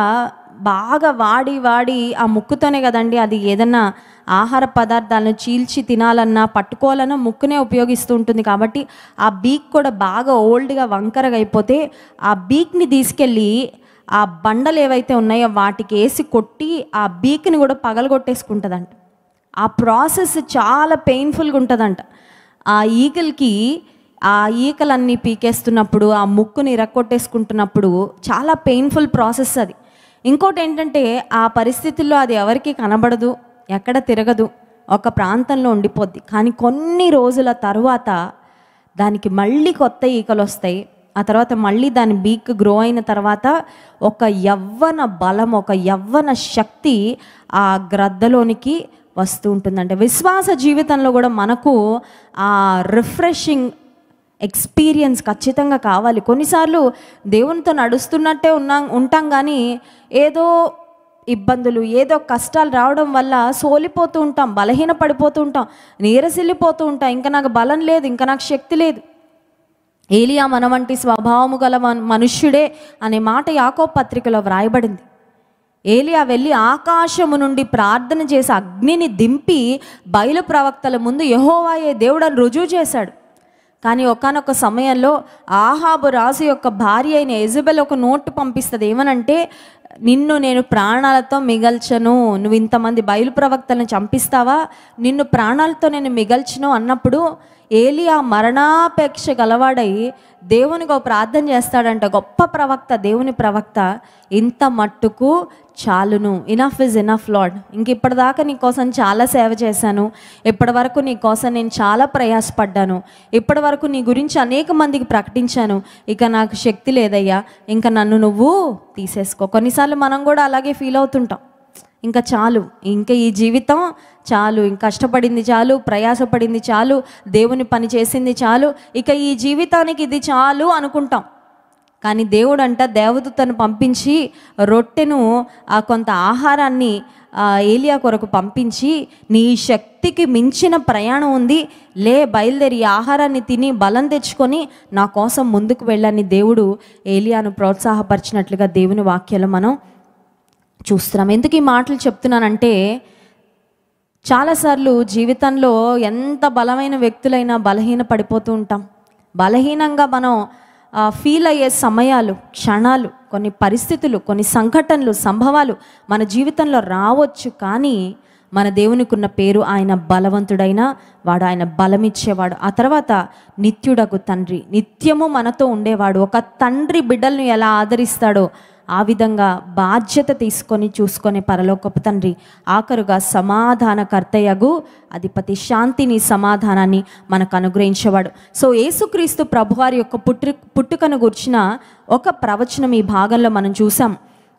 Speaker 1: బాగా వాడి ఆ ముక్కుతోనే కదండి అది ఏదన్నా ఆహార పదార్థాలను చీల్చి తినాలన్నా పట్టుకోవాలన్నా ముక్కునే ఉపయోగిస్తూ ఉంటుంది. కాబట్టి ఆ బీక్ కూడా బాగా ఓల్డ్గా వంకరగా అయిపోతే ఆ బీక్ని తీసుకెళ్ళి ఆ బండలు ఏవైతే ఉన్నాయో వాటికి వేసి కొట్టి ఆ బీక్ని కూడా పగలగొట్టేసుకుంటుందంట. ఆ ప్రాసెస్ చాలా పెయిన్ఫుల్గా ఉంటుందంట. ఆ ఈగలకి ఆ ఈకలన్నీ పీకేస్తున్నప్పుడు, ఆ ముక్కుని ఇరక్కొట్టేసుకుంటున్నప్పుడు చాలా పెయిన్ఫుల్ ప్రాసెస్ అది. ఇంకోటి ఏంటంటే, ఆ పరిస్థితుల్లో అది ఎవరికి కనబడదు, ఎక్కడ తిరగదు, ఒక ప్రాంతంలో ఉండిపోద్ది. కానీ కొన్ని రోజుల తరువాత దానికి మళ్ళీ కొత్త ఈకలు వస్తాయి. ఆ తర్వాత మళ్ళీ దాని బీక్ గ్రో అయిన తర్వాత ఒక యవ్వన బలం, ఒక యవ్వన శక్తి ఆ గ్రద్దలోనికి వస్తూ ఉంటుందంటే, విశ్వాస జీవితంలో కూడా మనకు ఆ రిఫ్రెషింగ్ ఎక్స్పీరియన్స్ ఖచ్చితంగా కావాలి. కొన్నిసార్లు దేవునితో నడుస్తున్నట్టే ఉంటాం కానీ ఏదో ఇబ్బందులు, ఏదో కష్టాలు రావడం వల్ల సోలిపోతూ ఉంటాం, బలహీన పడిపోతూ ఉంటాం, నీరసిల్లిపోతూ ఉంటాం. ఇంకా నాకు బలం లేదు, ఇంకా నాకు శక్తి లేదు. ఏలియా మన వంటి స్వభావము గల మనుష్యుడే అనే మాట యాకోబు పత్రికలో వ్రాయబడింది. ఏలియా వెళ్ళి ఆకాశము నుండి ప్రార్థన చేసి అగ్నిని దింపి బయలు ప్రవక్తల ముందు యెహోవాయే దేవుడని రుజువు చేశాడు. కానీ ఒకానొక సమయంలో ఆహాబు రాజు యొక్క భార్య అయిన యెజబెల్ ఒక నోటు పంపిస్తుంది. ఏమనంటే, నిన్ను నేను ప్రాణాలతో మిగల్చను, నువ్వు ఇంతమంది బయలు ప్రవక్తలను చంపిస్తావా, నిన్ను ప్రాణాలతో నేను మిగల్చను అన్నప్పుడు ఏలియా మరణాపేక్ష గలవాడై దేవునికి ఒక ప్రార్థన చేస్తాడంట. గొప్ప ప్రవక్త, దేవుని ప్రవక్త, ఇంత మట్టుకు చాలును, ఇనఫ్ ఇస్ ఇనఫ్ లార్డ్, ఇంక ఇప్పటిదాకా నీ కోసం చాలా సేవ చేశాను, ఇప్పటి వరకు నీ కోసం నేను చాలా ప్రయాసపడ్డాను, ఇప్పటి వరకు నీ గురించి అనేక మందికి ప్రకటించాను, ఇక నాకు శక్తి లేదయ్యా, ఇంకా నన్ను నువ్వు తీసేసుకో. కొన్నిసార్లు మనం కూడా అలాగే ఫీల్ అవుతుంటాం. ఇంకా చాలు, ఇంకా ఈ జీవితం చాలు, ఇంక కష్టపడింది చాలు, ప్రయాసపడింది చాలు, దేవుని పని చేసింది చాలు, ఇక ఈ జీవితానికి ఇది చాలు అనుకుంటాం. కానీ దేవుడు అంట దేవదూతను పంపించి రొట్టెను, కొంత ఆహారాన్ని ఏలియా కొరకు పంపించి, నీ శక్తికి మించిన ప్రయాణం ఉంది, లే బయలుదేరి ఆహారాన్ని తిని బలం తెచ్చుకొని నా కోసం ముందుకు వెళ్ళని దేవుడు ఏలియాను ప్రోత్సాహపరిచినట్లుగా దేవుని వాక్యాలు మనం చూస్తున్నాం. ఎందుకు ఈ మాటలు చెప్తున్నానంటే, చాలాసార్లు జీవితంలో ఎంత బలమైన వ్యక్తులైనా బలహీన పడిపోతూ ఉంటాం. బలహీనంగా మనం ఫీల్ అయ్యే సమయాలు, క్షణాలు, కొన్ని పరిస్థితులు, కొన్ని సంఘటనలు, సంభవాలు మన జీవితంలో రావచ్చు. కానీ మన దేవునికి ఉన్న పేరు ఆయన బలవంతుడైన వాడు, ఆయన బలమిచ్చేవాడు. ఆ తర్వాత నిత్యుడగు తండ్రి, నిత్యము మనతో ఉండేవాడు. ఒక తండ్రి బిడ్డలను ఎలా ఆదరిస్తాడో ఆ విధంగా బాధ్యత తీసుకొని చూసుకునే పరలోకపు తండ్రి. ఆఖరుగా సమాధానకర్తయగు అధిపతి, శాంతిని, సమాధానాన్ని మనకు అనుగ్రహించేవాడు. సో యేసుక్రీస్తు ప్రభువారి యొక్క పుట్టుకను గుర్చిన ఒక ప్రవచనం ఈ భాగంలో మనం చూసాం.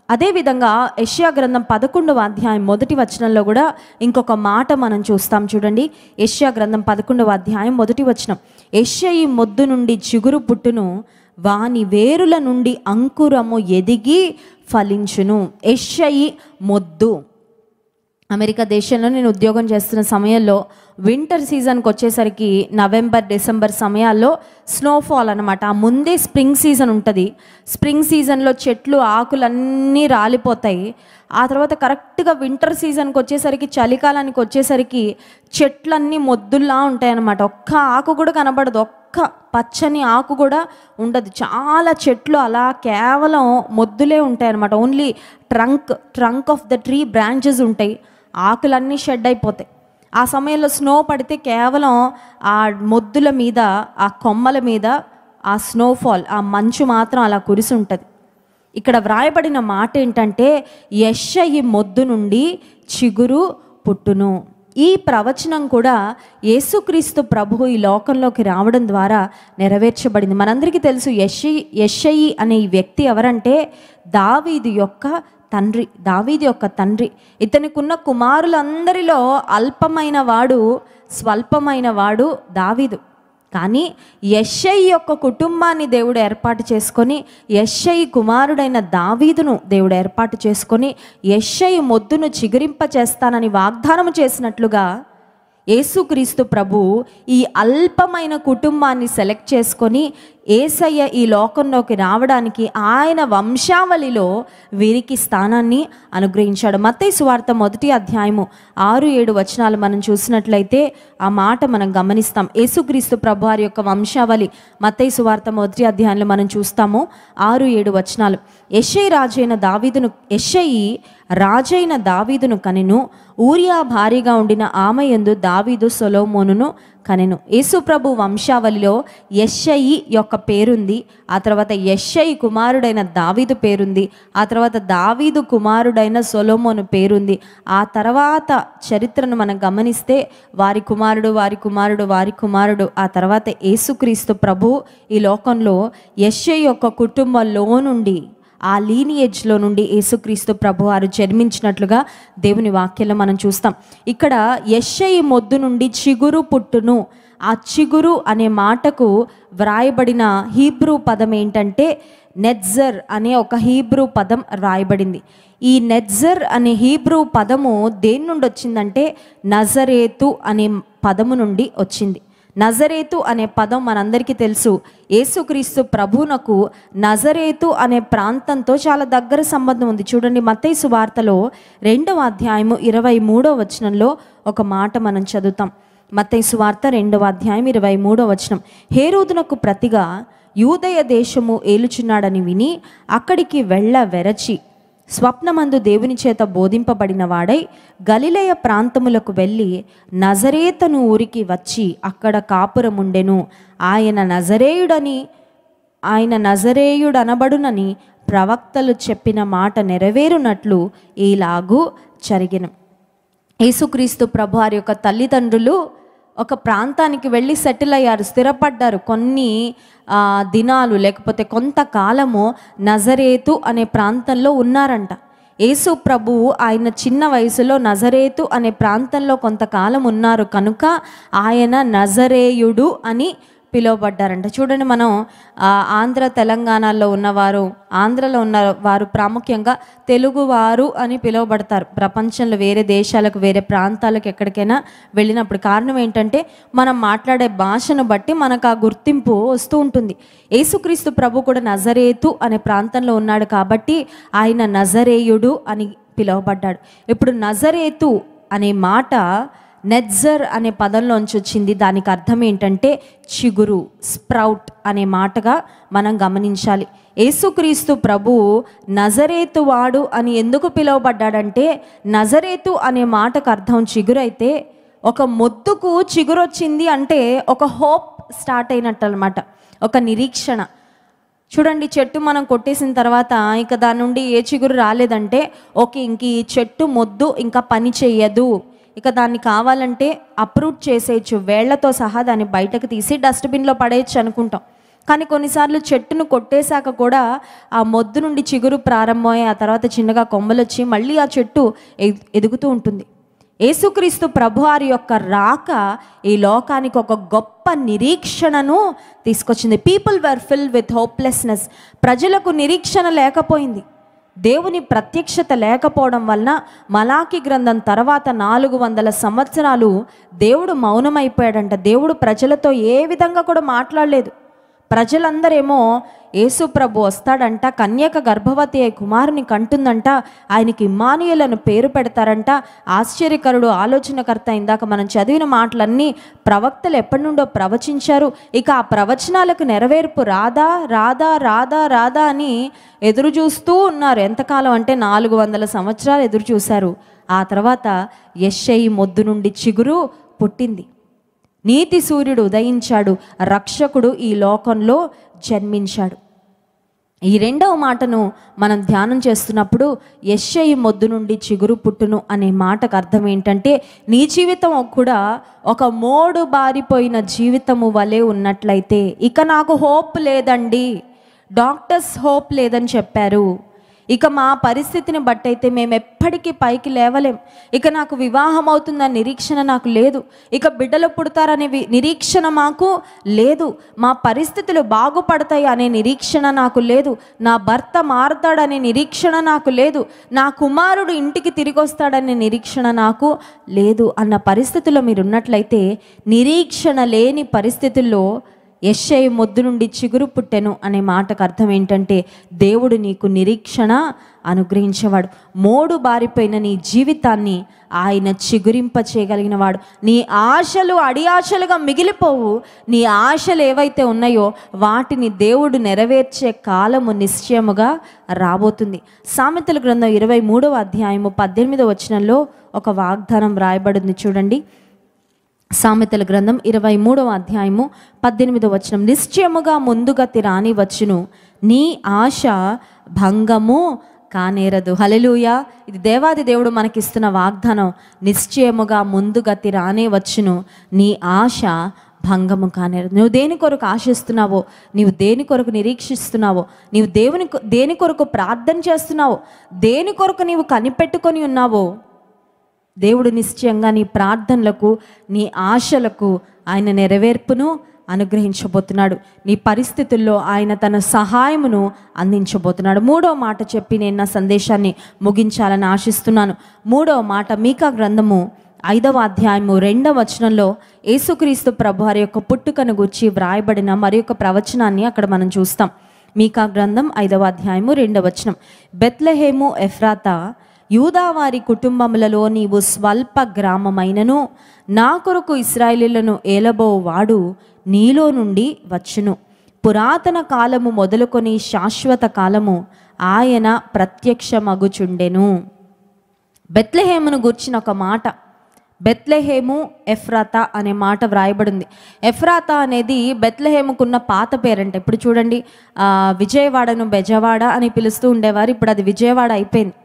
Speaker 1: అదేవిధంగా యెషయా గ్రంథం 11వ అధ్యాయం 1వ వచనంలో కూడా ఇంకొక మాట మనం చూస్తాం. చూడండి, యెషయా గ్రంథం 11వ అధ్యాయం 1వ వచనం, యెషయి మొద్దు నుండి చిగురు పుట్టును, వాని వేరుల నుండి అంకురము ఎదిగి ఫలించును. యెషయి మొద్దు. అమెరికా దేశంలో నేను ఉద్యోగం చేస్తున్న సమయంలో వింటర్ సీజన్కి వచ్చేసరికి నవంబర్, డిసెంబర్ సమయాల్లో స్నోఫాల్ అనమాట. ఆ ముందే స్ప్రింగ్ సీజన్ ఉంటుంది. స్ప్రింగ్ సీజన్లో చెట్లు ఆకులన్నీ రాలిపోతాయి. ఆ తర్వాత కరెక్ట్గా వింటర్ సీజన్కి వచ్చేసరికి, చలికాలానికి వచ్చేసరికి చెట్లన్నీ మొద్దుల్లా ఉంటాయి అన్నమాట. ఒక్క ఆకు కూడా కనబడదు, ఒక్క పచ్చని ఆకు కూడా ఉండదు. చాలా చెట్లు అలా కేవలం మొద్దులే ఉంటాయి అన్నమాట. Only trunk of the tree branches ఉంటాయి, ఆకులన్నీ షెడ్ అయిపోతాయి. ఆ సమయంలో స్నో పడితే కేవలం ఆ మొద్దుల మీద, ఆ కొమ్మల మీద ఆ స్నోఫాల్, ఆ మంచు మాత్రం అలా కురిసి ఉంటుంది. ఇక్కడ వ్రాయబడిన మాట ఏంటంటే, యెషయి మొద్దు నుండి చిగురు పుట్టును. ఈ ప్రవచనం కూడా యేసుక్రీస్తు ప్రభువు ఈ లోకంలోకి రావడం ద్వారా నెరవేర్చబడింది. మనందరికీ తెలుసు, యెషయి అనే ఈ వ్యక్తి ఎవరంటే దావీదు యొక్క తండ్రి. దావీదు యొక్క తండ్రి. ఇతనికున్న కుమారులందరిలో అల్పమైన వాడు, స్వల్పమైన వాడు దావీదు. కానీ యెషయి యొక్క కుటుంబాన్ని దేవుడు ఏర్పాటు చేసుకొని, యెషయి కుమారుడైన దావీదును దేవుడు ఏర్పాటు చేసుకొని, యెషయి మొద్దును చిగురింప చేస్తానని వాగ్దానం చేసినట్లుగా యేసుక్రీస్తు ప్రభు ఈ అల్పమైన కుటుంబాన్ని సెలెక్ట్ చేసుకొని యేసయ్య ఈ లోకంలోకి రావడానికి ఆయన వంశావళిలో వీరికి స్థానాన్ని అనుగ్రహించాడు. మత్తయి సువార్త 1వ అధ్యాయము 6-7 వచనాలు మనం చూసినట్లయితే ఆ మాట మనం గమనిస్తాం. యేసుక్రీస్తు ప్రభువారి యొక్క వంశావళి మత్తయి సువార్త 1వ అధ్యాయంలో మనం చూస్తాము. 6-7 వచనాలు. యెషయి రాజైన దావీదును కనెను. ఊరియా భారీగా ఉండిన ఆమె యందు దావీదు సొలొమోనును కనెను. యేసు ప్రభు వంశావళిలో యెషయి యొక్క పేరుంది. ఆ తర్వాత యెషయి కుమారుడైన దావీదు పేరుంది. ఆ తర్వాత దావీదు కుమారుడైన సొలొమోను పేరుంది. ఆ తర్వాత చరిత్రను మనం గమనిస్తే వారి కుమారుడు ఆ తర్వాత యేసుక్రీస్తు ప్రభు ఈ లోకంలో యెషయి యొక్క కుటుంబంలో నుండి, ఆ లీనియేజ్లో నుండి యేసుక్రీస్తు ప్రభు వారు జన్మించినట్లుగా దేవుని వాక్యంలో మనం చూస్తాం. ఇక్కడ యెషయి మొద్దు నుండి చిగురు పుట్టును. ఆ చిగురు అనే మాటకు వ్రాయబడిన హీబ్రూ పదం ఏంటంటే నెట్జర్ అనే ఒక హీబ్రూ పదం వ్రాయబడింది. ఈ నెట్జర్ అనే హీబ్రూ పదము దేని నుండి వచ్చిందంటే నజరేతు అనే పదము నుండి వచ్చింది. నజరేతు అనే పదం మనందరికీ తెలుసు. యేసుక్రీస్తు ప్రభువునకు నజరేతు అనే ప్రాంతంతో చాలా దగ్గర సంబంధం ఉంది. చూడండి, మత్తయి సువార్తలో 2వ అధ్యాయము 23వ వచనంలో ఒక మాట మనం చదువుతాం. మత్తయి సువార్త 2వ అధ్యాయం 23వ వచనం. హేరోదునకు ప్రతిగా యూదయ దేశము ఏలుచున్నాడని విని అక్కడికి వెరచి స్వప్నమందు దేవుని చేత బోధింపబడిన వాడై గలిలయ ప్రాంతములకు వెళ్ళి నజరేతను ఊరికి వచ్చి అక్కడ కాపురముండెను. ఆయన నజరేయుడనబడునని ప్రవక్తలు చెప్పిన మాట నెరవేరునట్లు ఈలాగు జరిగెను. యేసుక్రీస్తు ప్రభువారి యొక్క తల్లిదండ్రులు ఒక ప్రాంతానికి వెళ్ళి సెటిల్ అయ్యారు, స్థిరపడ్డారు. కొన్ని దినాలు లేకపోతే కొంతకాలము నజరేతు అనే ప్రాంతంలో ఉన్నారంట. యేసు ప్రభువు ఆయన చిన్న వయసులో నజరేతు అనే ప్రాంతంలో కొంతకాలం ఉన్నారు కనుక ఆయన నజరేయుడు అని పిలువబడ్డారంట. చూడండి, మనం ఆంధ్ర తెలంగాణలో ఉన్నవారు, ఆంధ్రలో ఉన్నవారు ప్రాముఖ్యంగా తెలుగువారు అని పిలువబడతారు. ప్రపంచంలో వేరే దేశాలకు, వేరే ప్రాంతాలకు ఎక్కడికైనా వెళ్ళినప్పుడు. కారణం ఏంటంటే మనం మాట్లాడే భాషను బట్టి మనకు ఆ గుర్తింపు వస్తూ ఉంటుంది. యేసుక్రీస్తు ప్రభు కూడా నజరేతు అనే ప్రాంతంలో ఉన్నాడు కాబట్టి ఆయన నజరేయుడు అని పిలువబడ్డాడు. ఇప్పుడు నజరేతు అనే మాట నెట్జర్ అనే పదంలోంచి వచ్చింది. దానికి అర్థం ఏంటంటే చిగురు, స్ప్రౌట్ అనే మాటగా మనం గమనించాలి. యేసుక్రీస్తు ప్రభు నజరేతు వాడు అని ఎందుకు పిలువబడ్డాడంటే నజరేతు అనే మాటకు అర్థం చిగురు అయితే, ఒక మొద్దుకు చిగురు వచ్చింది అంటే ఒక హోప్ స్టార్ట్ అయినట్టు అనమాట, ఒక నిరీక్షణ. చూడండి, చెట్టు మనం కొట్టేసిన తర్వాత ఇక దాని నుండి ఏ చిగురు రాలేదంటే ఓకే, ఇంక ఈ చెట్టు మొద్దు ఇంకా పని చెయ్యదు, ఇక దాన్ని కావాలంటే అప్రూట్ చేసేయచ్చు, వేళ్లతో సహా దాన్ని బయటకు తీసి డస్ట్బిన్లో పడేయచ్చు అనుకుంటాం. కానీ కొన్నిసార్లు చెట్టును కొట్టేశాక కూడా ఆ మొద్దు నుండి చిగురు ప్రారంభమై ఆ తర్వాత చిన్నగా కొమ్మలు వచ్చి మళ్ళీ ఆ చెట్టు ఎదుగుతూ ఉంటుంది. యేసుక్రీస్తు ప్రభువారి యొక్క రాక ఈ లోకానికి ఒక గొప్ప నిరీక్షణను తీసుకొచ్చింది. People were filled with hopelessness. ప్రజలకు నిరీక్షణ లేకపోయింది. దేవుని ప్రత్యక్షత లేకపోవడం వలన మలాకి గ్రంథం తర్వాత 400 సంవత్సరాలు దేవుడు మౌనమైపోయాడంట. దేవుడు ప్రజలతో ఏ విధంగా కూడా మాట్లాడలేదు. ప్రజలందరేమో యేసు ప్రభు వస్తాడంట, కన్యక గర్భవతి అయి కుమారుని కంటుందంట, ఆయనకి ఇమ్మానుయేలను పేరు పెడతారంట, ఆశ్చర్యకరుడు, ఆలోచనకర్త, ఇందాక మనం చదివిన మాటలన్నీ ప్రవక్తలు ఎప్పటి నుండో ప్రవచించారు. ఇక ఆ ప్రవచనాలకు నెరవేర్పు రాదా రాదా రాదా రాదా అని ఎదురు చూస్తూ ఉన్నారు. ఎంతకాలం అంటే 400 సంవత్సరాలు ఎదురు చూశారు. ఆ తర్వాత యెషయి మొద్దు నుండి చిగురు పుట్టింది. నీతి సూర్యుడు ఉదయించాడు, రక్షకుడు ఈ లోకంలో జన్మించాడు. ఈ రెండవ మాటను మనం ధ్యానం చేస్తున్నప్పుడు యెషయి మొద్దు నుండి చిగురు పుట్టును అనే మాటకు అర్థం ఏంటంటే నీ జీవితం కూడా ఒక మోడు బారిపోయిన జీవితము వలె ఉన్నట్లయితే, ఇక నాకు హోప్ లేదండి, డాక్టర్స్ హోప్ లేదని చెప్పారు, ఇక మా పరిస్థితిని బట్టయితే మేము ఎప్పటికీ పైకి లేవలేం, ఇక నాకు వివాహం అవుతుందనే నిరీక్షణ నాకు లేదు, ఇక బిడ్డలు పుడతారనే నిరీక్షణ మాకు లేదు, మా పరిస్థితులు బాగుపడతాయి అనే నిరీక్షణ నాకు లేదు, నా భర్త మారుతాడనే నిరీక్షణ నాకు లేదు, నా కుమారుడు ఇంటికి తిరిగి వస్తాడనే నిరీక్షణ నాకు లేదు అన్న పరిస్థితుల్లో మీరు ఉన్నట్లయితే, నిరీక్షణ లేని పరిస్థితుల్లో యెషయి మొద్దు నుండి చిగురు పుట్టెను అనే మాటకు అర్థం ఏంటంటే దేవుడు నీకు నిరీక్షణ అనుగ్రహించేవాడు. మోడు బారిపోయిన నీ జీవితాన్ని ఆయన చిగురింప చేయగలిగిన వాడు. నీ ఆశలు అడియాశలుగా మిగిలిపోవు. నీ ఆశలు ఏవైతే ఉన్నాయో వాటిని దేవుడు నెరవేర్చే కాలము నిశ్చయముగా రాబోతుంది. సామెతల గ్రంథం 23వ అధ్యాయము 18వ వచనంలో ఒక వాగ్దానం రాయబడింది చూడండి. సామెతల గ్రంథం 23వ అధ్యాయము 18వ వచనం, నిశ్చయముగా ముందుగతి రాని వచ్చును, నీ ఆశ భంగము కానేరదు. హల్లెలూయా. ఇది దేవాది దేవుడు మనకిస్తున్న వాగ్దానం. నిశ్చయముగా ముందుగతి రానే వచ్చును, నీ ఆశ భంగము కానేరదు. నువ్వు దేని కొరకు ఆశిస్తున్నావో, నీవు దేని కొరకు నిరీక్షిస్తున్నావో, నీవు దేని కొరకు ప్రార్థన చేస్తున్నావో, దేని కొరకు నీవు కనిపెట్టుకొని ఉన్నావో, దేవుడు నిశ్చయంగా నీ ప్రార్థనలకు, నీ ఆశలకు ఆయన నెరవేర్పును అనుగ్రహించబోతున్నాడు. నీ పరిస్థితుల్లో ఆయన తన సహాయమును అందించబోతున్నాడు. 3వ మాట చెప్పి నేను నా సందేశాన్ని ముగించాలని ఆశిస్తున్నాను. 3వ మాట మీకా గ్రంథము 5వ అధ్యాయము 2వ వచనంలో యేసుక్రీస్తు ప్రభువారి యొక్క పుట్టుకను గురించి వ్రాయబడిన మరి ఒక ప్రవచనాన్ని అక్కడ మనం చూస్తాం. మీకా గ్రంథం 5వ అధ్యాయము 2వ వచనం, బెత్లెహేము ఎఫ్రాతా, యూదావారి కుటుంబములలో నీవు స్వల్ప గ్రామమైనను నా కొరకు ఇశ్రాయేలీయులను ఏలబోవాడు నీలో నుండి వచ్చును. పురాతన కాలము మొదలుకొని శాశ్వత కాలము ఆయన ప్రత్యక్షమగుచుండెను. బెత్లెహేమును గూర్చిన ఒక మాట, బెత్లెహేము ఎఫ్రాతా అనే మాట వ్రాయబడింది. ఎఫ్రాతా అనేది బెత్లెహేముకున్న పాత పేరంట. ఇప్పుడు చూడండి, విజయవాడను బెజవాడ అని పిలుస్తూ ఉండేవారు, ఇప్పుడు అది విజయవాడ అయిపోయింది.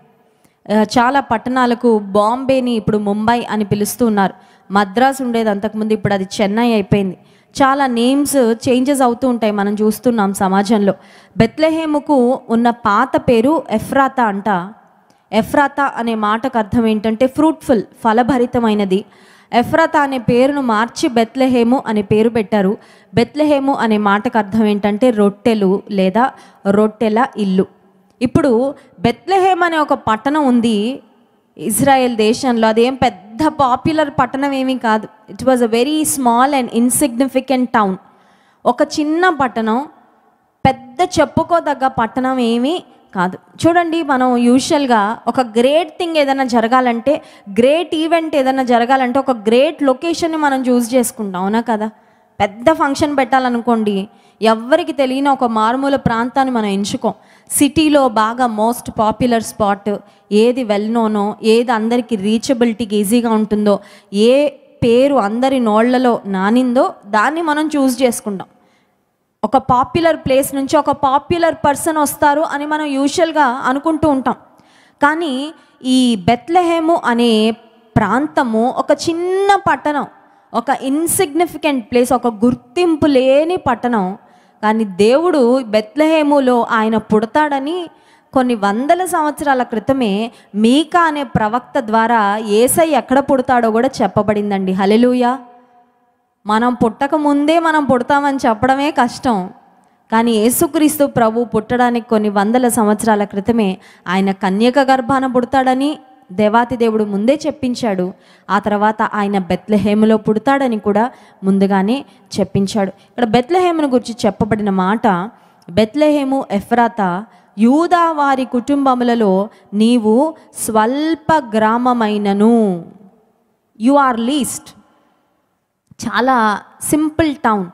Speaker 1: చాలా పట్టణాలకు బాంబేని ఇప్పుడు ముంబై అని పిలుస్తూ ఉన్నారు. మద్రాసు ఉండేది అంతకుముందు, ఇప్పుడు అది చెన్నై అయిపోయింది. చాలా నేమ్స్ చేంజెస్ అవుతూ ఉంటాయి, మనం చూస్తున్నాం సమాజంలో. బెత్లెహేముకు ఉన్న పాత పేరు ఎఫ్రాతా అంట. ఎఫ్రాతా అనే మాటకు అర్థం ఏంటంటే ఫ్రూట్ఫుల్, ఫలభరితమైనది. ఎఫ్రాతా అనే పేరును మార్చి బెత్లెహేము అనే పేరు పెట్టారు. బెత్లెహేము అనే మాటకు అర్థం ఏంటంటే రొట్టెలు లేదా రొట్టెల ఇల్లు. ఇప్పుడు బెత్లెహేమ్ అనే ఒక పట్టణం ఉంది ఇజ్రాయెల్ దేశంలో. అదేం పెద్ద పాపులర్ పట్టణం ఏమీ కాదు. It was a very small and insignificant town. ఒక చిన్న పట్టణం, పెద్ద చెప్పుకోదగ్గ పట్టణం ఏమీ కాదు. చూడండి, మనం యూజువల్గా ఒక గ్రేట్ థింగ్ ఏదైనా జరగాలంటే, గ్రేట్ ఈవెంట్ ఏదైనా జరగాలంటే ఒక గ్రేట్ లొకేషన్ని మనం చూస్ చేసుకుంటాం, అవునా కదా? పెద్ద ఫంక్షన్ పెట్టాలనుకోండి, ఎవ్వరికి తెలియని ఒక మారుమూల ప్రాంతాన్ని మనం ఎంచుకోం. సిటీలో బాగా మోస్ట్ పాపులర్ స్పాట్ ఏది వెల్ నోనో, ఏది అందరికీ రీచబిలిటీకి ఈజీగా ఉంటుందో, ఏ పేరు అందరి నోళ్లలో నానిందో దాన్ని మనం చూస్ చేసుకుంటాం. ఒక పాపులర్ ప్లేస్ నుంచి ఒక పాపులర్ పర్సన్ వస్తారు అని మనం యూజువల్గా అనుకుంటూ ఉంటాం. కానీ ఈ బెత్లెహేము అనే ప్రాంతము ఒక చిన్న పట్టణం, ఒక ఇన్సిగ్నిఫికెంట్ ప్లేస్, ఒక గుర్తింపు లేని పట్టణం. కానీ దేవుడు బెత్లెహేములో ఆయన పుడతాడని కొన్ని వందల సంవత్సరాల క్రితమే మీకా అనే ప్రవక్త ద్వారా యేసయ్య ఎక్కడ పుడతాడో కూడా చెప్పబడిందండి. హల్లెలూయా. మనం పుట్టక ముందే మనం పుడతామని చెప్పడమే కష్టం. కానీ యేసుక్రీస్తు ప్రభు పుట్టడానికి కొన్ని వందల సంవత్సరాల క్రితమే ఆయన కన్యక గర్భాన పుడతాడని దేవాతి దేవుడు ముందే చెప్పించాడు. ఆ తర్వాత ఆయన బెత్లెహేములో పుడతాడని కూడా ముందుగానే చెప్పించాడు. ఇక్కడ బెత్లెహేమును గురించి చెప్పబడిన మాట, బెత్లెహేము ఎఫ్రాతా, యూదా వారి కుటుంబములలో నీవు స్వల్ప గ్రామమైనను. You are least. చాలా సింపుల్ టౌన్,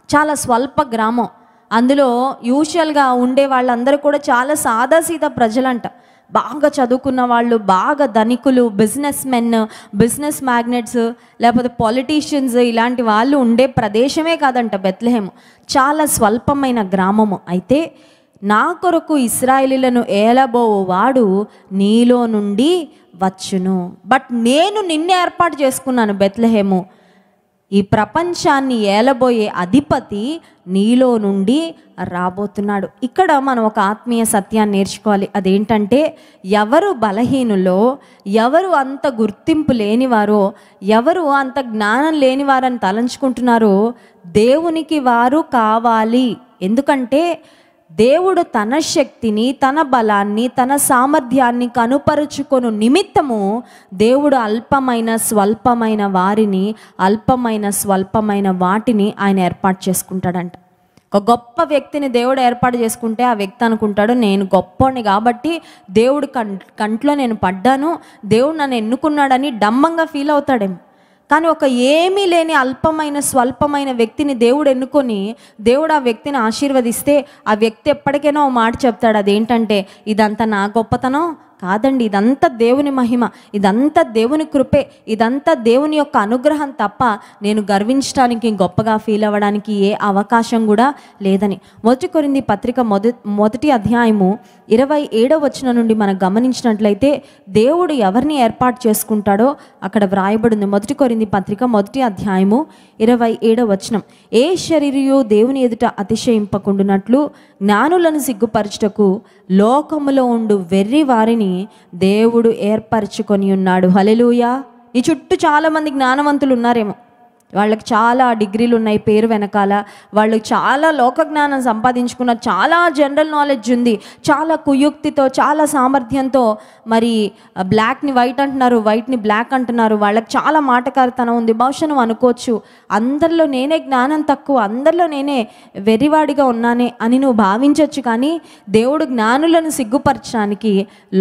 Speaker 1: చాలా స్వల్ప గ్రామం. అందులో యూజువల్గా ఉండే వాళ్ళందరూ కూడా చాలా సాదాసీదా ప్రజలంట. బాగా చదువుకున్న వాళ్ళు, బాగా ధనికులు, బిజినెస్ మెన్, బిజినెస్ మ్యాగ్నెట్స్, లేకపోతే పొలిటీషియన్స్, ఇలాంటి వాళ్ళు ఉండే ప్రదేశమే కాదంట బెత్లెహేము. చాలా స్వల్పమైన గ్రామము. అయితే నా కొరకు ఇశ్రాయేలీయులను ఏలబోవాడు నీలో నుండి వచ్చును. బట్ నేను నిన్ను ఏర్పాటు చేసుకున్నాను బెత్లెహేము. ఈ ప్రపంచాన్ని ఏలబోయే అధిపతి నీలో నుండి రాబోతున్నాడు. ఇక్కడ మనం ఒక ఆత్మీయ సత్యాన్ని నేర్చుకోవాలి. అదేంటంటే, ఎవరు బలహీనులో, ఎవరు అంత గుర్తింపు లేనివారో, ఎవరు అంత జ్ఞానం లేనివారని తలంచుకుంటున్నారో దేవునికి వారు కావాలి. ఎందుకంటే దేవుడు తన శక్తిని, తన బలాన్ని, తన సామర్థ్యాన్ని కనుపరుచుకొను నిమిత్తము దేవుడు అల్పమైన స్వల్పమైన వారిని, అల్పమైన స్వల్పమైన వాటిని ఆయన ఏర్పాటు చేసుకుంటాడంట. ఒక గొప్ప వ్యక్తిని దేవుడు ఏర్పాటు చేసుకుంటే ఆ వ్యక్తి అనుకుంటాడు, నేను గొప్పోని కాబట్టి దేవుడు కంట్లో నేను పడ్డాను, దేవుడు నన్ను ఎన్నుకున్నాడని డంబంగా ఫీల్ అవుతాడేమో. కానీ ఒక ఏమీ లేని అల్పమైన స్వల్పమైన వ్యక్తిని దేవుడు ఎన్నుకొని దేవుడు ఆ వ్యక్తిని ఆశీర్వదిస్తే ఆ వ్యక్తి ఎప్పటికైనా ఓ మాట చెప్తాడు, అదేంటంటే ఇదంతా నా గొప్పతనం కాదండి, ఇదంతా దేవుని మహిమ, ఇదంతా దేవుని కృపే, ఇదంతా దేవుని యొక్క అనుగ్రహం తప్ప నేను గర్వించడానికి గొప్పగా ఫీల్ అవ్వడానికి ఏ అవకాశం కూడా లేదని. 1 కొరింథీ పత్రిక మొదటి అధ్యాయము 27వ వచనం నుండి మనం గమనించినట్లయితే దేవుడు ఎవరిని ఏర్పాటు చేసుకుంటాడో అక్కడ వ్రాయబడింది. 1 కొరింథీ పత్రిక మొదటి అధ్యాయము 27వ వచనం, ఏ శరీరియు దేవుని ఎదుట అతిశయింపకుండునట్లు జ్ఞానులను సిగ్గుపరచుటకు లోకములో ఉండు వెర్రి వారిని దేవుడు ఏర్పరచుకొని ఉన్నాడు. హల్లెలూయా. ఈ చుట్టూ చాలామంది జ్ఞానవంతులు ఉన్నారేమో, వాళ్ళకి చాలా డిగ్రీలు ఉన్నాయి పేరు వెనకాల, వాళ్ళు చాలా లోక జ్ఞానం సంపాదించుకున్న, చాలా జనరల్ నాలెడ్జ్ ఉంది, చాలా కుయుక్తితో చాలా సామర్థ్యంతో, మరి బ్లాక్ని వైట్ అంటున్నారు, వైట్ని బ్లాక్ అంటున్నారు, వాళ్ళకి చాలా మాటకారితనం ఉంది. బహుశా నువ్వు అనుకోవచ్చు, అందరిలో నేనే జ్ఞానం తక్కువ, అందరిలో నేనే వెర్రివాడిగా ఉన్నానే అని నువ్వు భావించవచ్చు. కానీ దేవుడు జ్ఞానులను సిగ్గుపరచడానికి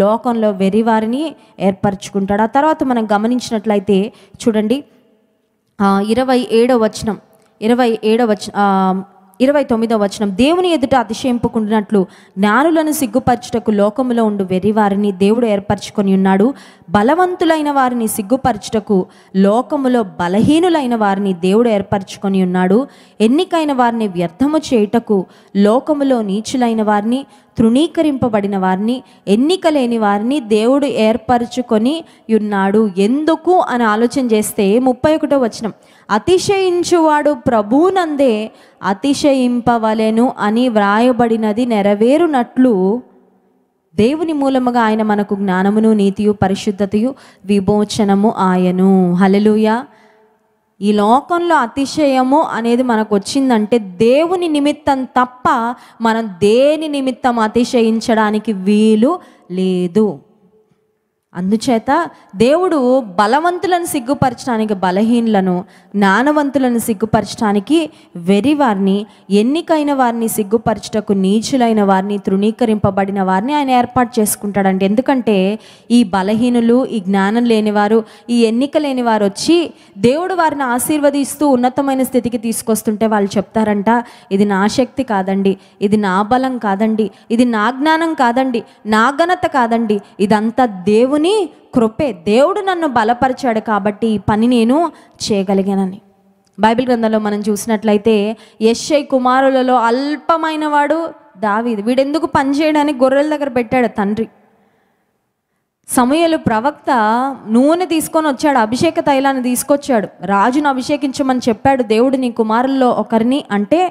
Speaker 1: లోకంలో వెర్రివారిని ఏర్పరచుకుంటాడు. ఆ తర్వాత మనం గమనించినట్లయితే చూడండి 27వ వచనం 29వ వచనం, దేవుని ఎదుట అతిశయింపుకుంటున్నట్లు జ్ఞానులను సిగ్గుపరచుటకు లోకములో ఉండు వెర్రివారిని దేవుడు ఏర్పరచుకొని ఉన్నాడు. బలవంతులైన వారిని సిగ్గుపరచుటకు లోకములో బలహీనులైన వారిని దేవుడు ఏర్పరచుకొని ఉన్నాడు. ఎన్నికైన వారిని వ్యర్థము చేయుటకు లోకములో నీచులైన వారిని, తృణీకరింపబడిన వారిని, ఎన్నిక లేని వారిని దేవుడు ఏర్పరచుకొని ఉన్నాడు. ఎందుకు అని ఆలోచన చేస్తే 31వ వచనం, అతిశయించువాడు ప్రభువునందే అతిశయింపవలెను అని వ్రాయబడినది నెరవేరునట్లు దేవుని మూలముగా ఆయన మనకు జ్ఞానమును, నీతియు, పరిశుద్ధతయు, విమోచనము ఆయను. హల్లెలూయా. ఈ లోకంలో అతిశయము అనేది మనకు వచ్చిందంటే దేవుని నిమిత్తం తప్ప మనం దేని నిమిత్తం అతిశయించడానికి వీలు లేదు. అందుచేత దేవుడు బలవంతులను సిగ్గుపరచడానికి బలహీనులను, జ్ఞానవంతులను సిగ్గుపరచడానికి వెర్రివారిని, ఎన్నికైన వారిని సిగ్గుపరచుటకు నీచులైన వారిని, తృణీకరింపబడిన వారిని ఆయన ఏర్పాటు చేసుకుంటాడంటే. ఎందుకంటే ఈ బలహీనులు, ఈ జ్ఞానం లేనివారు, ఈ ఎన్నిక లేని వారు వచ్చి దేవుడు వారిని ఆశీర్వదిస్తూ ఉన్నతమైన స్థితికి తీసుకొస్తుంటే వాళ్ళు చెప్తారంట, ఇది నా శక్తి కాదండి, ఇది నా బలం కాదండి, ఇది నా జ్ఞానం కాదండి, నా ఘనత కాదండి, ఇదంతా దేవుని కృపే, దేవుడు నన్ను బలపరిచాడు కాబట్టి ఈ పని నేను చేయగలిగానని. బైబిల్ గ్రంథంలో మనం చూసినట్లయితే యెష్షై కుమారులలో అల్పమైన వాడు దావీదు. వీడెందుకు పని చేయడానికి గొర్రెల దగ్గర పెట్టాడు తండ్రి. సమూయేలు ప్రవక్త నూనె తీసుకొని వచ్చాడు, అభిషేక తైలాన్ని తీసుకొచ్చాడు, రాజును అభిషేకించమని చెప్పాడు దేవుడు నీ కుమారుల్లో ఒకరిని అంటే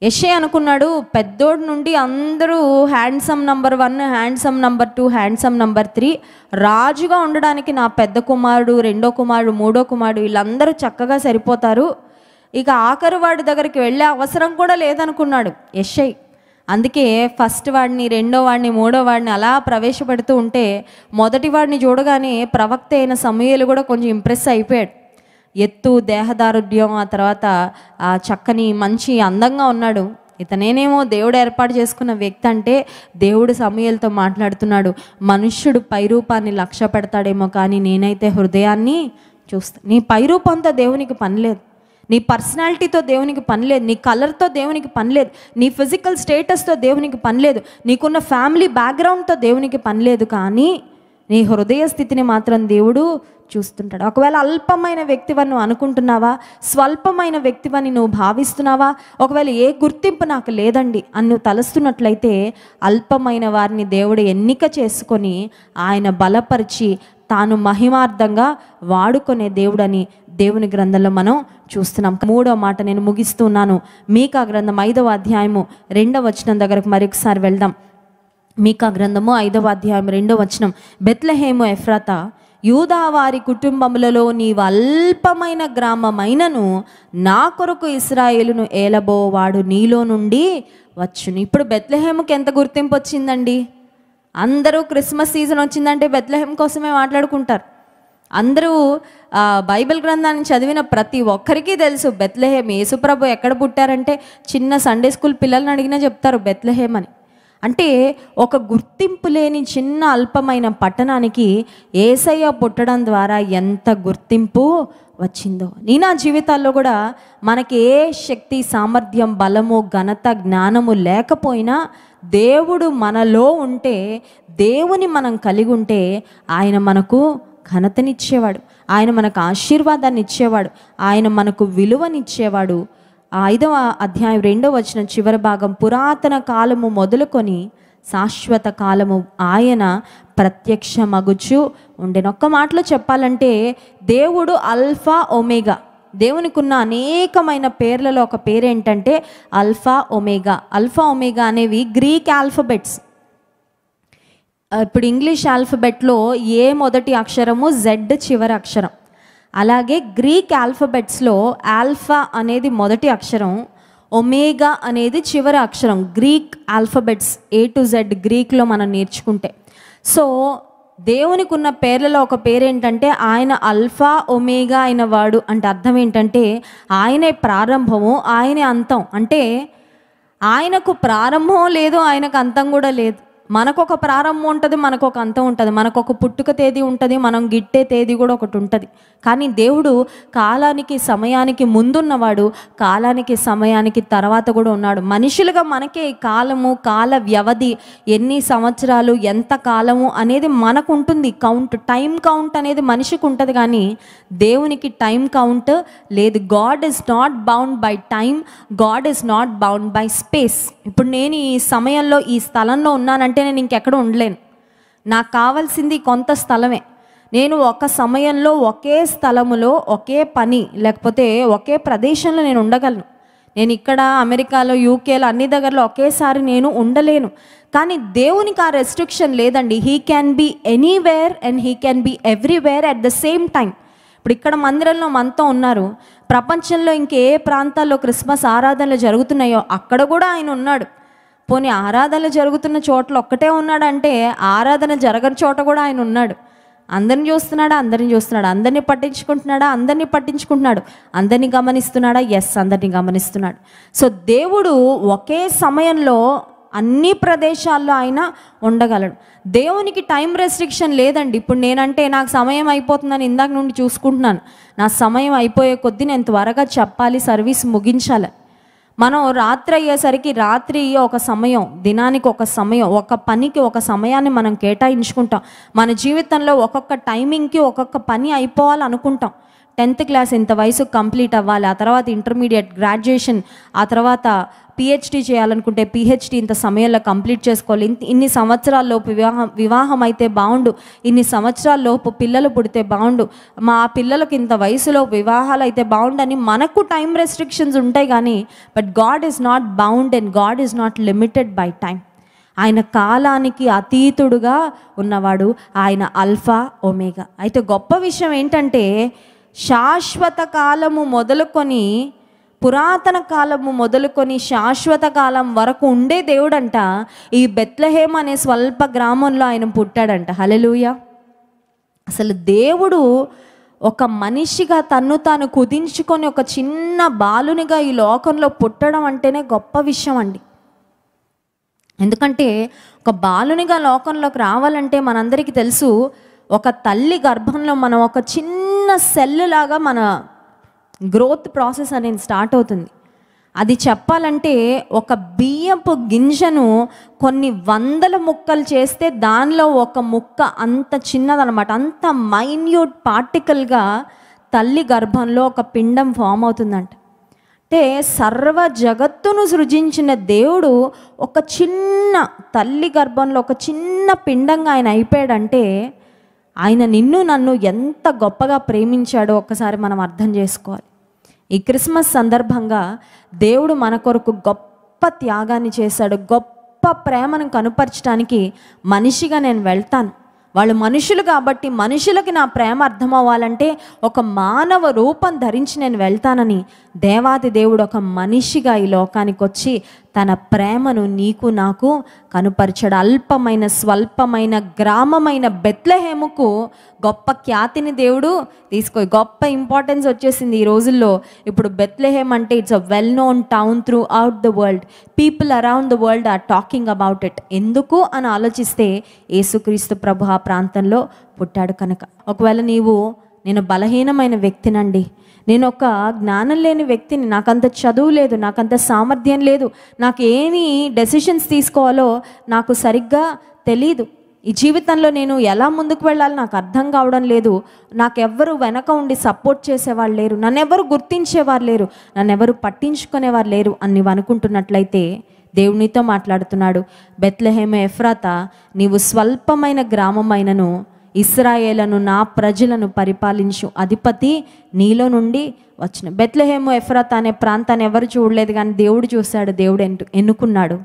Speaker 1: యెష్షై అనుకున్నాడు, పెద్దోడు నుండి అందరూ handsome number 1, handsome number 2, handsome number 3, రాజుగా ఉండడానికి నా పెద్ద కుమారుడు, రెండో కుమారుడు, మూడో కుమారుడు వీళ్ళందరూ చక్కగా సరిపోతారు, ఇక ఆఖరి వాడి దగ్గరికి వెళ్ళే అవసరం కూడా లేదనుకున్నాడు యెష్షై. అందుకే ఫస్ట్ వాడిని, రెండో వాడిని, మూడో వాడిని అలా ప్రవేశపెడుతూ ఉంటే మొదటి వాడిని చూడగానే ప్రవక్త అయిన సమూయేలు కూడా కొంచెం ఇంప్రెస్ అయిపోయాడు. ఎత్తు, దేహదారుఢ్యం, ఆ తర్వాత ఆ చక్కని మంచి అందంగా ఉన్నాడు. ఇతనేనేమో దేవుడు ఏర్పాటు చేసుకున్న వ్యక్తి అంటే దేవుడు సమూయేలుతో మాట్లాడుతున్నాడు, మనుష్యుడు పైరూపాన్ని లక్ష్య పెడతాడేమో కానీ నేనైతే హృదయాన్ని చూస్తాను. నీ పైరూపంతో దేవునికి పని లేదు, నీ పర్సనాలిటీతో దేవునికి పని లేదు, నీ కలర్తో దేవునికి పని లేదు, నీ ఫిజికల్ స్టేటస్తో దేవునికి పని లేదు, నీకున్న ఫ్యామిలీ బ్యాక్గ్రౌండ్తో దేవునికి పని లేదు, కానీ నీ హృదయ స్థితిని మాత్రం దేవుడు చూస్తుంటాడు. ఒకవేళ అల్పమైన వ్యక్తివని నువ్వు అనుకుంటున్నావా, స్వల్పమైన వ్యక్తివని నువ్వు భావిస్తున్నావా, ఒకవేళ ఏ గుర్తింపు నాకు లేదండి అని నువ్వు తలస్తున్నట్లయితే అల్పమైన వారిని దేవుడు ఎన్నిక చేసుకొని ఆయన బలపరిచి తాను మహిమార్థంగా వాడుకునే దేవుడని దేవుని గ్రంథంలో మనం చూస్తున్నాం. 3వ మాట నేను ముగిస్తున్నాను. మీకా గ్రంథం 5వ అధ్యాయము 2వ వచనం దగ్గరకు మరొకసారి వెళ్దాం. మీకా గ్రంథము 5వ అధ్యాయం 2వ వచనం, బెత్లెహేము ఎఫ్రాతా, యూదా వారి కుటుంబములలో నీవు అల్పమైన గ్రామమైనను నా కొరకు ఇశ్రాయేలును ఏలబోవాడు నీలో నుండి వచ్చును. ఇప్పుడు బెత్లెహేముకి ఎంత గుర్తింపు వచ్చిందండి? అందరూ క్రిస్మస్ సీజన్ వచ్చిందంటే బెత్లెహేం కోసమే మాట్లాడుకుంటారు. అందరూ బైబిల్ గ్రంథాన్ని చదివిన ప్రతి ఒక్కరికి తెలుసు బెత్లెహేం. యేసుప్రభు ఎక్కడ పుట్టారంటే చిన్న సండే స్కూల్ పిల్లల్ని అడిగినా చెప్తారు బెత్లెహేం అని. అంటే ఒక గుర్తింపు లేని చిన్న అల్పమైన పట్టణానికి యేసయ్య పుట్టడం ద్వారా ఎంత గుర్తింపు వచ్చిందో. నా జీవితాల్లో కూడా మనకి ఏ శక్తి, సామర్థ్యం, బలము, ఘనత, జ్ఞానము లేకపోయినా దేవుడు మనలో ఉంటే, దేవుని మనం కలిగి ఉంటే ఆయన మనకు ఘనతనిచ్చేవాడు, ఆయన మనకు ఆశీర్వాదాన్ని ఇచ్చేవాడు, ఆయన మనకు విలువనిచ్చేవాడు. 5వ అధ్యాయం 2వ వచనం చివరి భాగం, పురాతన కాలము మొదలుకొని శాశ్వత కాలము ఆయన ప్రత్యక్షమగుచు ఉండెను. ఒక్క మాటలో చెప్పాలంటే దేవుడు అల్ఫా ఒమేగా. దేవునికి ఉన్న అనేకమైన పేర్లలో ఒక పేరు ఏంటంటే అల్ఫా ఒమేగా. అల్ఫా ఒమేగా అనేవి గ్రీక్ ఆల్ఫబెట్స్. ఇప్పుడు ఇంగ్లీష్ ఆల్ఫబెట్లో ఏ మొదటి అక్షరము, జెడ్ చివరి అక్షరం. అలాగే గ్రీక్ ఆల్ఫబెట్స్లో ఆల్ఫా అనేది మొదటి అక్షరం, ఒమేగా అనేది చివరి అక్షరం. Greek alphabets A to Z గ్రీక్లో మనం నేర్చుకుంటే. సో దేవునికి ఉన్న పేర్లలో ఒక పేరు ఏంటంటే ఆయన అల్ఫా ఒమేగా అయిన వాడు. అంటే అర్థం ఏంటంటే ఆయనే ప్రారంభము, ఆయనే అంతం. అంటే ఆయనకు ప్రారంభం లేదు, ఆయనకు అంతం కూడా లేదు. మనకొక ప్రారంభం ఉంటుంది, మనకొక అంతం ఉంటుంది, మనకొక పుట్టుక తేదీ ఉంటుంది, మనం గిట్టే తేదీ కూడా ఒకటి ఉంటుంది. కానీ దేవుడు కాలానికి సమయానికి ముందున్నవాడు, కాలానికి సమయానికి తర్వాత కూడా ఉన్నాడు. మనుషులుగా మనకే కాలము, కాల వ్యవధి, ఎన్ని సంవత్సరాలు, ఎంత కాలము అనేది మనకు ఉంటుంది. కౌంట్, టైం కౌంట్ అనేది మనిషికి ఉంటుంది, కానీ దేవునికి టైం కౌంట్ లేదు. God is not bound by time, God is not bound by space. ఇప్పుడు నేను ఈ సమయంలో ఈ స్థలంలో ఉన్నానంటే నేను ఇంకెక్కడ ఉండలేను. నాకు కావాల్సింది కొంత స్థలమే. నేను ఒక సమయంలో ఒకే స్థలములో ఒకే పని లేకపోతే ఒకే ప్రదేశంలో నేను ఉండగలను. నేను ఇక్కడ అమెరికాలో, యూకేలో అన్ని దగ్గరలో ఒకేసారి నేను ఉండలేను. కానీ దేవునికి ఆ రెస్ట్రిక్షన్ లేదండి. He can be anywhere and he can be everywhere at the same time. ఇప్పుడు ఇక్కడ మందిరంలో మనతో ఉన్నారు, ప్రపంచంలో ఇంకే ప్రాంతాల్లో క్రిస్మస్ ఆరాధనలు జరుగుతున్నాయో అక్కడ కూడా ఆయన ఉన్నాడు. పోనీ ఆరాధనలు జరుగుతున్న చోట్ల ఒక్కటే ఉన్నాడంటే ఆరాధన జరగని చోట కూడా ఆయన ఉన్నాడు. అందరిని చూస్తున్నాడా? అందరిని చూస్తున్నాడు. అందరినీ పట్టించుకుంటున్నాడా? అందరినీ పట్టించుకుంటున్నాడు. అందరినీ గమనిస్తున్నాడా? ఎస్, అందరినీ గమనిస్తున్నాడు. సో దేవుడు ఒకే సమయంలో అన్ని ప్రదేశాల్లో ఆయన ఉండగలడు. దేవునికి టైం రెస్ట్రిక్షన్ లేదండి. ఇప్పుడు నేనంటే నాకు సమయం అయిపోతుందని ఇందాక నుండి చూసుకుంటున్నాను. నా సమయం అయిపోయే కొద్దీ నేను త్వరగా చెప్పాలి, సర్వీస్ ముగించాలి. మనం రాత్రి అయ్యేసరికి రాత్రి ఒక సమయం, దినానికి ఒక సమయం, ఒక పనికి ఒక సమయాన్ని మనం కేటాయించుకుంటాం. మన జీవితంలో ఒక్కొక్క టైమింగ్కి ఒక్కొక్క పని అయిపోవాలనుకుంటాం. 10th క్లాస్ ఇంత వయసు కంప్లీట్ అవ్వాలి, ఆ తర్వాత ఇంటర్మీడియట్, గ్రాడ్యుయేషన్, ఆ తర్వాత PhD చేయాలనుకుంటే PhD ఇంత సమయంలో కంప్లీట్ చేసుకోవాలి. ఇన్ని సంవత్సరాల్లోపు వివాహం అయితే బాగుండు, ఇన్ని సంవత్సరాల్లోపు పిల్లలు పుడితే బాగుండు, మా పిల్లలకు ఇంత వయసులో వివాహాలు అయితే బాగుండు అని మనకు టైం రెస్ట్రిక్షన్స్ ఉంటాయి. కానీ but God is not bound and God is not limited by time. ఆయన కాలానికి అతీతుడుగా ఉన్నవాడు, ఆయన అల్ఫా ఒమేగా. అయితే గొప్ప విషయం ఏంటంటే శాశ్వత కాలము మొదలుకొని, పురాతన కాలము మొదలుకొని శాశ్వత కాలం వరకు ఉండే దేవుడంట ఈ బెత్లెహేం అనే స్వల్ప గ్రామంలో ఆయన పుట్టాడంట. హల్లెలూయా. అసలు దేవుడు ఒక మనిషిగా తన్ను తాను కుదించుకొని ఒక చిన్న బాలునిగా ఈ లోకంలో పుట్టడం అంటేనే గొప్ప విషయం అండి. ఎందుకంటే ఒక బాలునిగా లోకంలోకి రావాలంటే మనందరికీ తెలుసు, ఒక తల్లి గర్భంలో మనం ఒక చిన్న సెల్ లాగా మన గ్రోత్ ప్రాసెస్ అనేది స్టార్ట్ అవుతుంది. అది చెప్పాలంటే ఒక బియ్యపు గింజను కొన్ని వందల ముక్కలు చేస్తే దానిలో ఒక ముక్క అంత చిన్నదనమాట, అంత మైన్యూట్ పార్టికల్గా తల్లి గర్భంలో ఒక పిండం ఫామ్ అవుతుందంట. అంటే సర్వ జగత్తును సృజించిన దేవుడు ఒక చిన్న తల్లి గర్భంలో ఒక చిన్న పిండంగా ఆయన అయిపోయాడంటే ఆయన నిన్ను నన్ను ఎంత గొప్పగా ప్రేమించాడో ఒక్కసారి మనం అర్థం చేసుకోవాలి. ఈ క్రిస్మస్ సందర్భంగా దేవుడు మన కొరకు గొప్ప త్యాగాన్ని చేశాడు. గొప్ప ప్రేమను కనుపరచడానికి మనిషిగా నేను వెళ్తాను. వాళ్ళు మనుషులు కాబట్టి మనుషులకి నా ప్రేమ అర్థం అవ్వాలంటే ఒక మానవ రూపం ధరించి నేను వెళ్తానని దేవాది దేవుడు ఒక మనిషిగా ఈ లోకానికి వచ్చి తన ప్రేమను నీకు నాకు కనుపరిచాడు. అల్పమైన స్వల్పమైన గ్రామమైన బెత్లెహేముకు గొప్ప ఖ్యాతిని దేవుడు గొప్ప ఇంపార్టెన్స్ వచ్చేసింది ఈ రోజుల్లో. ఇప్పుడు బెత్లెహేమ్ అంటే it's a well known town throughout the world. People around the world are talking about it. ఎందుకు అని ఆలోచిస్తే యేసుక్రీస్తు ప్రభు ఆ ప్రాంతంలో పుట్టాడు కనుక. ఒకవేళ నేను బలహీనమైన వ్యక్తినండి, నేను ఒక జ్ఞానం లేని వ్యక్తిని, నాకంత చదువు లేదు, నాకంత సామర్థ్యం లేదు, నాకు ఏమి డెసిషన్స్ తీసుకోవాలో నాకు సరిగ్గా తెలీదు, ఈ జీవితంలో నేను ఎలా ముందుకు వెళ్ళాలో నాకు అర్థం కావడం లేదు, నాకెవ్వరు వెనక ఉండి సపోర్ట్ చేసేవాళ్ళు లేరు, నన్నెవరు గుర్తించేవారు లేరు, నన్నెవరు పట్టించుకునేవారు లేరు అని నీవు అనుకుంటున్నట్లయితే దేవునితో మాట్లాడుతున్నాడు. బెత్లెహేము ఎఫ్రాతా, నీవు స్వల్పమైన గ్రామమైనను ఇశ్రాయేలును నా ప్రజలను పరిపాలించు అధిపతి నీలో నుండి వచ్చిన. బెత్లెహేము ఎఫ్రాతా అనే ప్రాంతాన్ని ఎవరు చూడలేదు, కానీ దేవుడు చూశాడు, దేవుడు ఎన్నుకున్నాడు.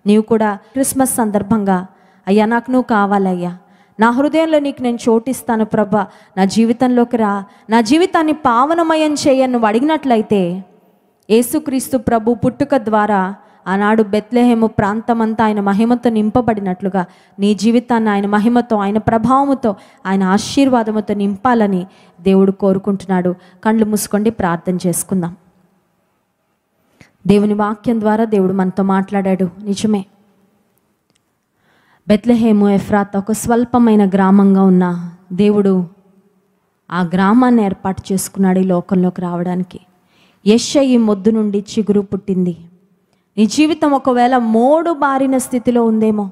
Speaker 1: నీవు కూడా క్రిస్మస్ సందర్భంగా, అయ్యా నాకు నువ్వు కావాలయ్యా, నా హృదయంలో నీకు నేను చోటిస్తాను ప్రభా, నా జీవితంలోకి రా, నా జీవితాన్ని పావనమయం చేయని నువ్వు అడిగినట్లయితే యేసుక్రీస్తు ప్రభు పుట్టుక ద్వారా ఆనాడు బెత్లెహేము ప్రాంతమంతా ఆయన మహిమతో నింపబడినట్లుగా నీ జీవితాన్ని ఆయన మహిమతో, ఆయన ప్రభావముతో, ఆయన ఆశీర్వాదముతో నింపాలని దేవుడు కోరుకుంటున్నాడు. కళ్ళు మూసుకోండి, ప్రార్థన చేసుకుందాం. దేవుని వాక్యం ద్వారా దేవుడు మనతో మాట్లాడాడు. నిజమే, బెత్లెహేము ఎఫ్రాతా ఒక స్వల్పమైన గ్రామంగా ఉన్న దేవుడు ఆ గ్రామాన్ని ఏర్పాటు చేసుకున్నాడు ఈ లోకంలోకి రావడానికి. యెషయి మొద్దు నుండి చిగురు పుట్టింది. నీ జీవితం ఒకవేళ మోడు బారిన స్థితిలో ఉందేమో,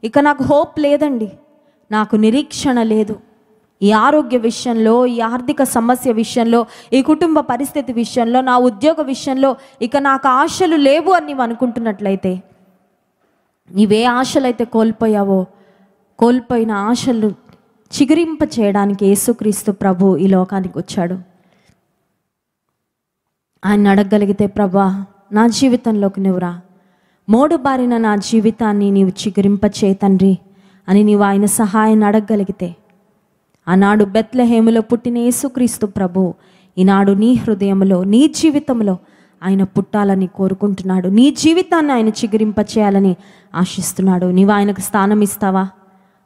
Speaker 1: ఇక నాకు హోప్ లేదండి, నాకు నిరీక్షణ లేదు, ఈ ఆరోగ్య విషయంలో, ఈ ఆర్థిక సమస్య విషయంలో, ఈ కుటుంబ పరిస్థితి విషయంలో, నా ఉద్యోగ విషయంలో ఇక నాకు ఆశలు లేవు అని నీవు అనుకుంటున్నట్లయితే, నీవే ఆశలైతే కోల్పోయిన ఆశలు చిగురింప చేయడానికి యేసుక్రీస్తు ప్రభు ఈ లోకానికి వచ్చాడు. ఆయన అడగగలిగితే, ప్రభా నా జీవితంలోకి నువ్వురా, మోడు బారిన నా జీవితాన్ని నీవు చిగురింపచే తండ్రి అని నీవు ఆయన సహాయాన్ని అడగగలిగితే, ఆనాడు బెత్లెహేములో పుట్టిన యేసుక్రీస్తు ప్రభు ఈనాడు నీ హృదయంలో, నీ జీవితంలో ఆయన పుట్టాలని కోరుకుంటున్నాడు. నీ జీవితాన్ని ఆయన చిగురింపచేయాలని ఆశిస్తున్నాడు. నీవు ఆయనకు స్థానం ఇస్తావా?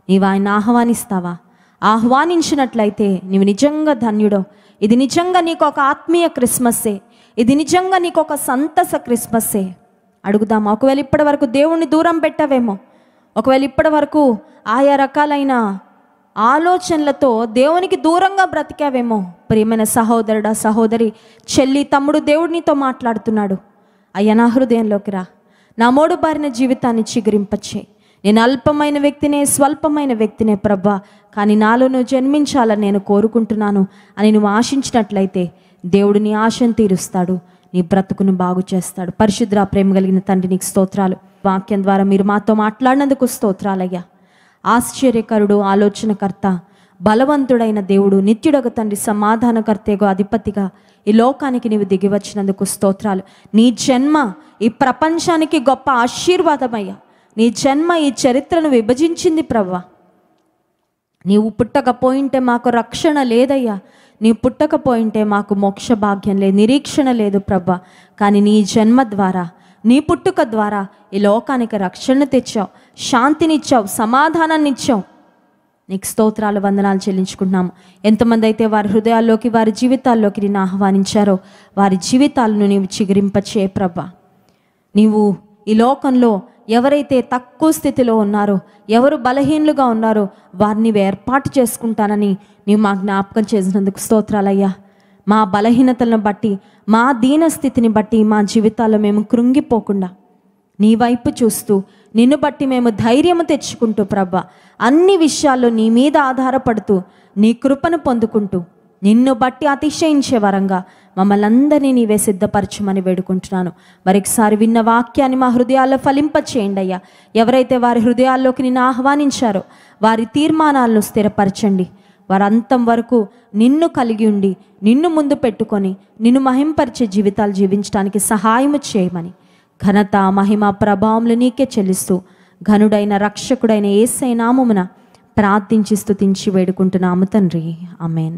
Speaker 1: నీవు ఆయన ఆహ్వానిస్తావా? ఆహ్వానించినట్లయితే నీవు నిజంగా ధన్యుడో. ఇది నిజంగా నీకు ఒక ఆత్మీయ క్రిస్మస్సే, ఇది నిజంగా నీకు ఒక సంతస క్రిస్మస్సే. అడుగుదామా? ఒకవేళ ఇప్పటి వరకు దేవుణ్ణి దూరం పెట్టావేమో, ఒకవేళ ఇప్పటి వరకు ఆయా రకాలైన ఆలోచనలతో దేవునికి దూరంగా బ్రతికావేమో, ప్రియమైన సహోదరుడా, సహోదరి, చెల్లి, తమ్ముడు, దేవుడు నీతో మాట్లాడుతున్నాడు. అయ్యా నా హృదయంలోకి రా, నా మోడు బారిన జీవితాన్ని చిగురింపచ్చే. నేను అల్పమైన వ్యక్తినే, స్వల్పమైన వ్యక్తినే ప్రభా, కానీ నాలో నువ్వు జన్మించాలని నేను కోరుకుంటున్నాను అని నువ్వు ఆశించినట్లయితే దేవుడు నీ ఆశను తీరుస్తాడు, నీ బ్రతుకును బాగు చేస్తాడు. పరిశుద్ధ ప్రేమ కలిగిన తండ్రి నీకు స్తోత్రాలు. వాక్యం ద్వారా మీరు మాతో మాట్లాడినందుకు స్తోత్రాలయ్యా. ఆశ్చర్యకరుడు, ఆలోచనకర్త, బలవంతుడైన దేవుడు, నిత్యుడగు తండ్రి, సమాధానకర్తగా, అధిపతిగా ఈ లోకానికి నీవు దిగి వచ్చినందుకు స్తోత్రాలు. నీ జన్మ ఈ ప్రపంచానికి గొప్ప ఆశీర్వాదమయ్యా. నీ జన్మ ఈ చరిత్రను విభజించింది ప్రభా. నీవు పుట్టకపోయింటే మాకు రక్షణ లేదయ్యా, నీవు పుట్టకపోయింటే మాకు మోక్ష భాగ్యం లేదు, నిరీక్షణ లేదు ప్రభా. కానీ నీ జన్మ ద్వారా, నీ పుట్టుక ద్వారా ఈ లోకానికి రక్షణ తెచ్చావు, శాంతినిచ్చావు, సమాధానాన్ని ఇచ్చావు. నీకు స్తోత్రాలు, వందనాలు చెల్లించుకుంటున్నాము. ఎంతమంది అయితే వారి హృదయాల్లోకి, వారి జీవితాల్లోకి నిన్ను ఆహ్వానించారో వారి జీవితాలను నీవు చిగురింపచే ప్రభా. నీవు ఈ లోకంలో ఎవరైతే తక్కువ స్థితిలో ఉన్నారో, ఎవరు బలహీనులుగా ఉన్నారో వారిని ఏర్పాటు చేసుకుంటానని నీవు మా జ్ఞాపకం చేసినందుకు స్తోత్రాలయ్యా. మా బలహీనతలను బట్టి, మా దీనస్థితిని బట్టి మా జీవితాల్లో మేము కృంగిపోకుండా నీ వైపు చూస్తూ, నిన్ను బట్టి మేము ధైర్యము తెచ్చుకుంటూ ప్రభా, అన్ని విషయాల్లో నీ మీద ఆధారపడుతూ, నీ కృపను పొందుకుంటూ, నిన్ను బట్టి అతిశయించే వరంగా మమ్మల్ని అందరినీ నీవే సిద్ధపరచమని వేడుకుంటున్నాను. మరొకసారి విన్న వాక్యాన్ని మా హృదయాల్లో ఫలింపచేయండి అయ్యా. ఎవరైతే వారి హృదయాల్లోకి నిన్ను ఆహ్వానించారో వారి తీర్మానాలను స్థిరపరచండి. వారు అంతం వరకు నిన్ను కలిగి ఉండి, నిన్ను ముందు పెట్టుకొని, నిన్ను మహింపరిచే జీవితాలు జీవించడానికి సహాయము చేయమని ఘనత, మహిమ, ప్రభావములు నీకే చెల్లిస్తూ ఘనుడైన రక్షకుడైన యేసయ్య నామమున ప్రార్థించి స్తుతించి వేడుకుంటున్నాము తండ్రి. ఆమేన్.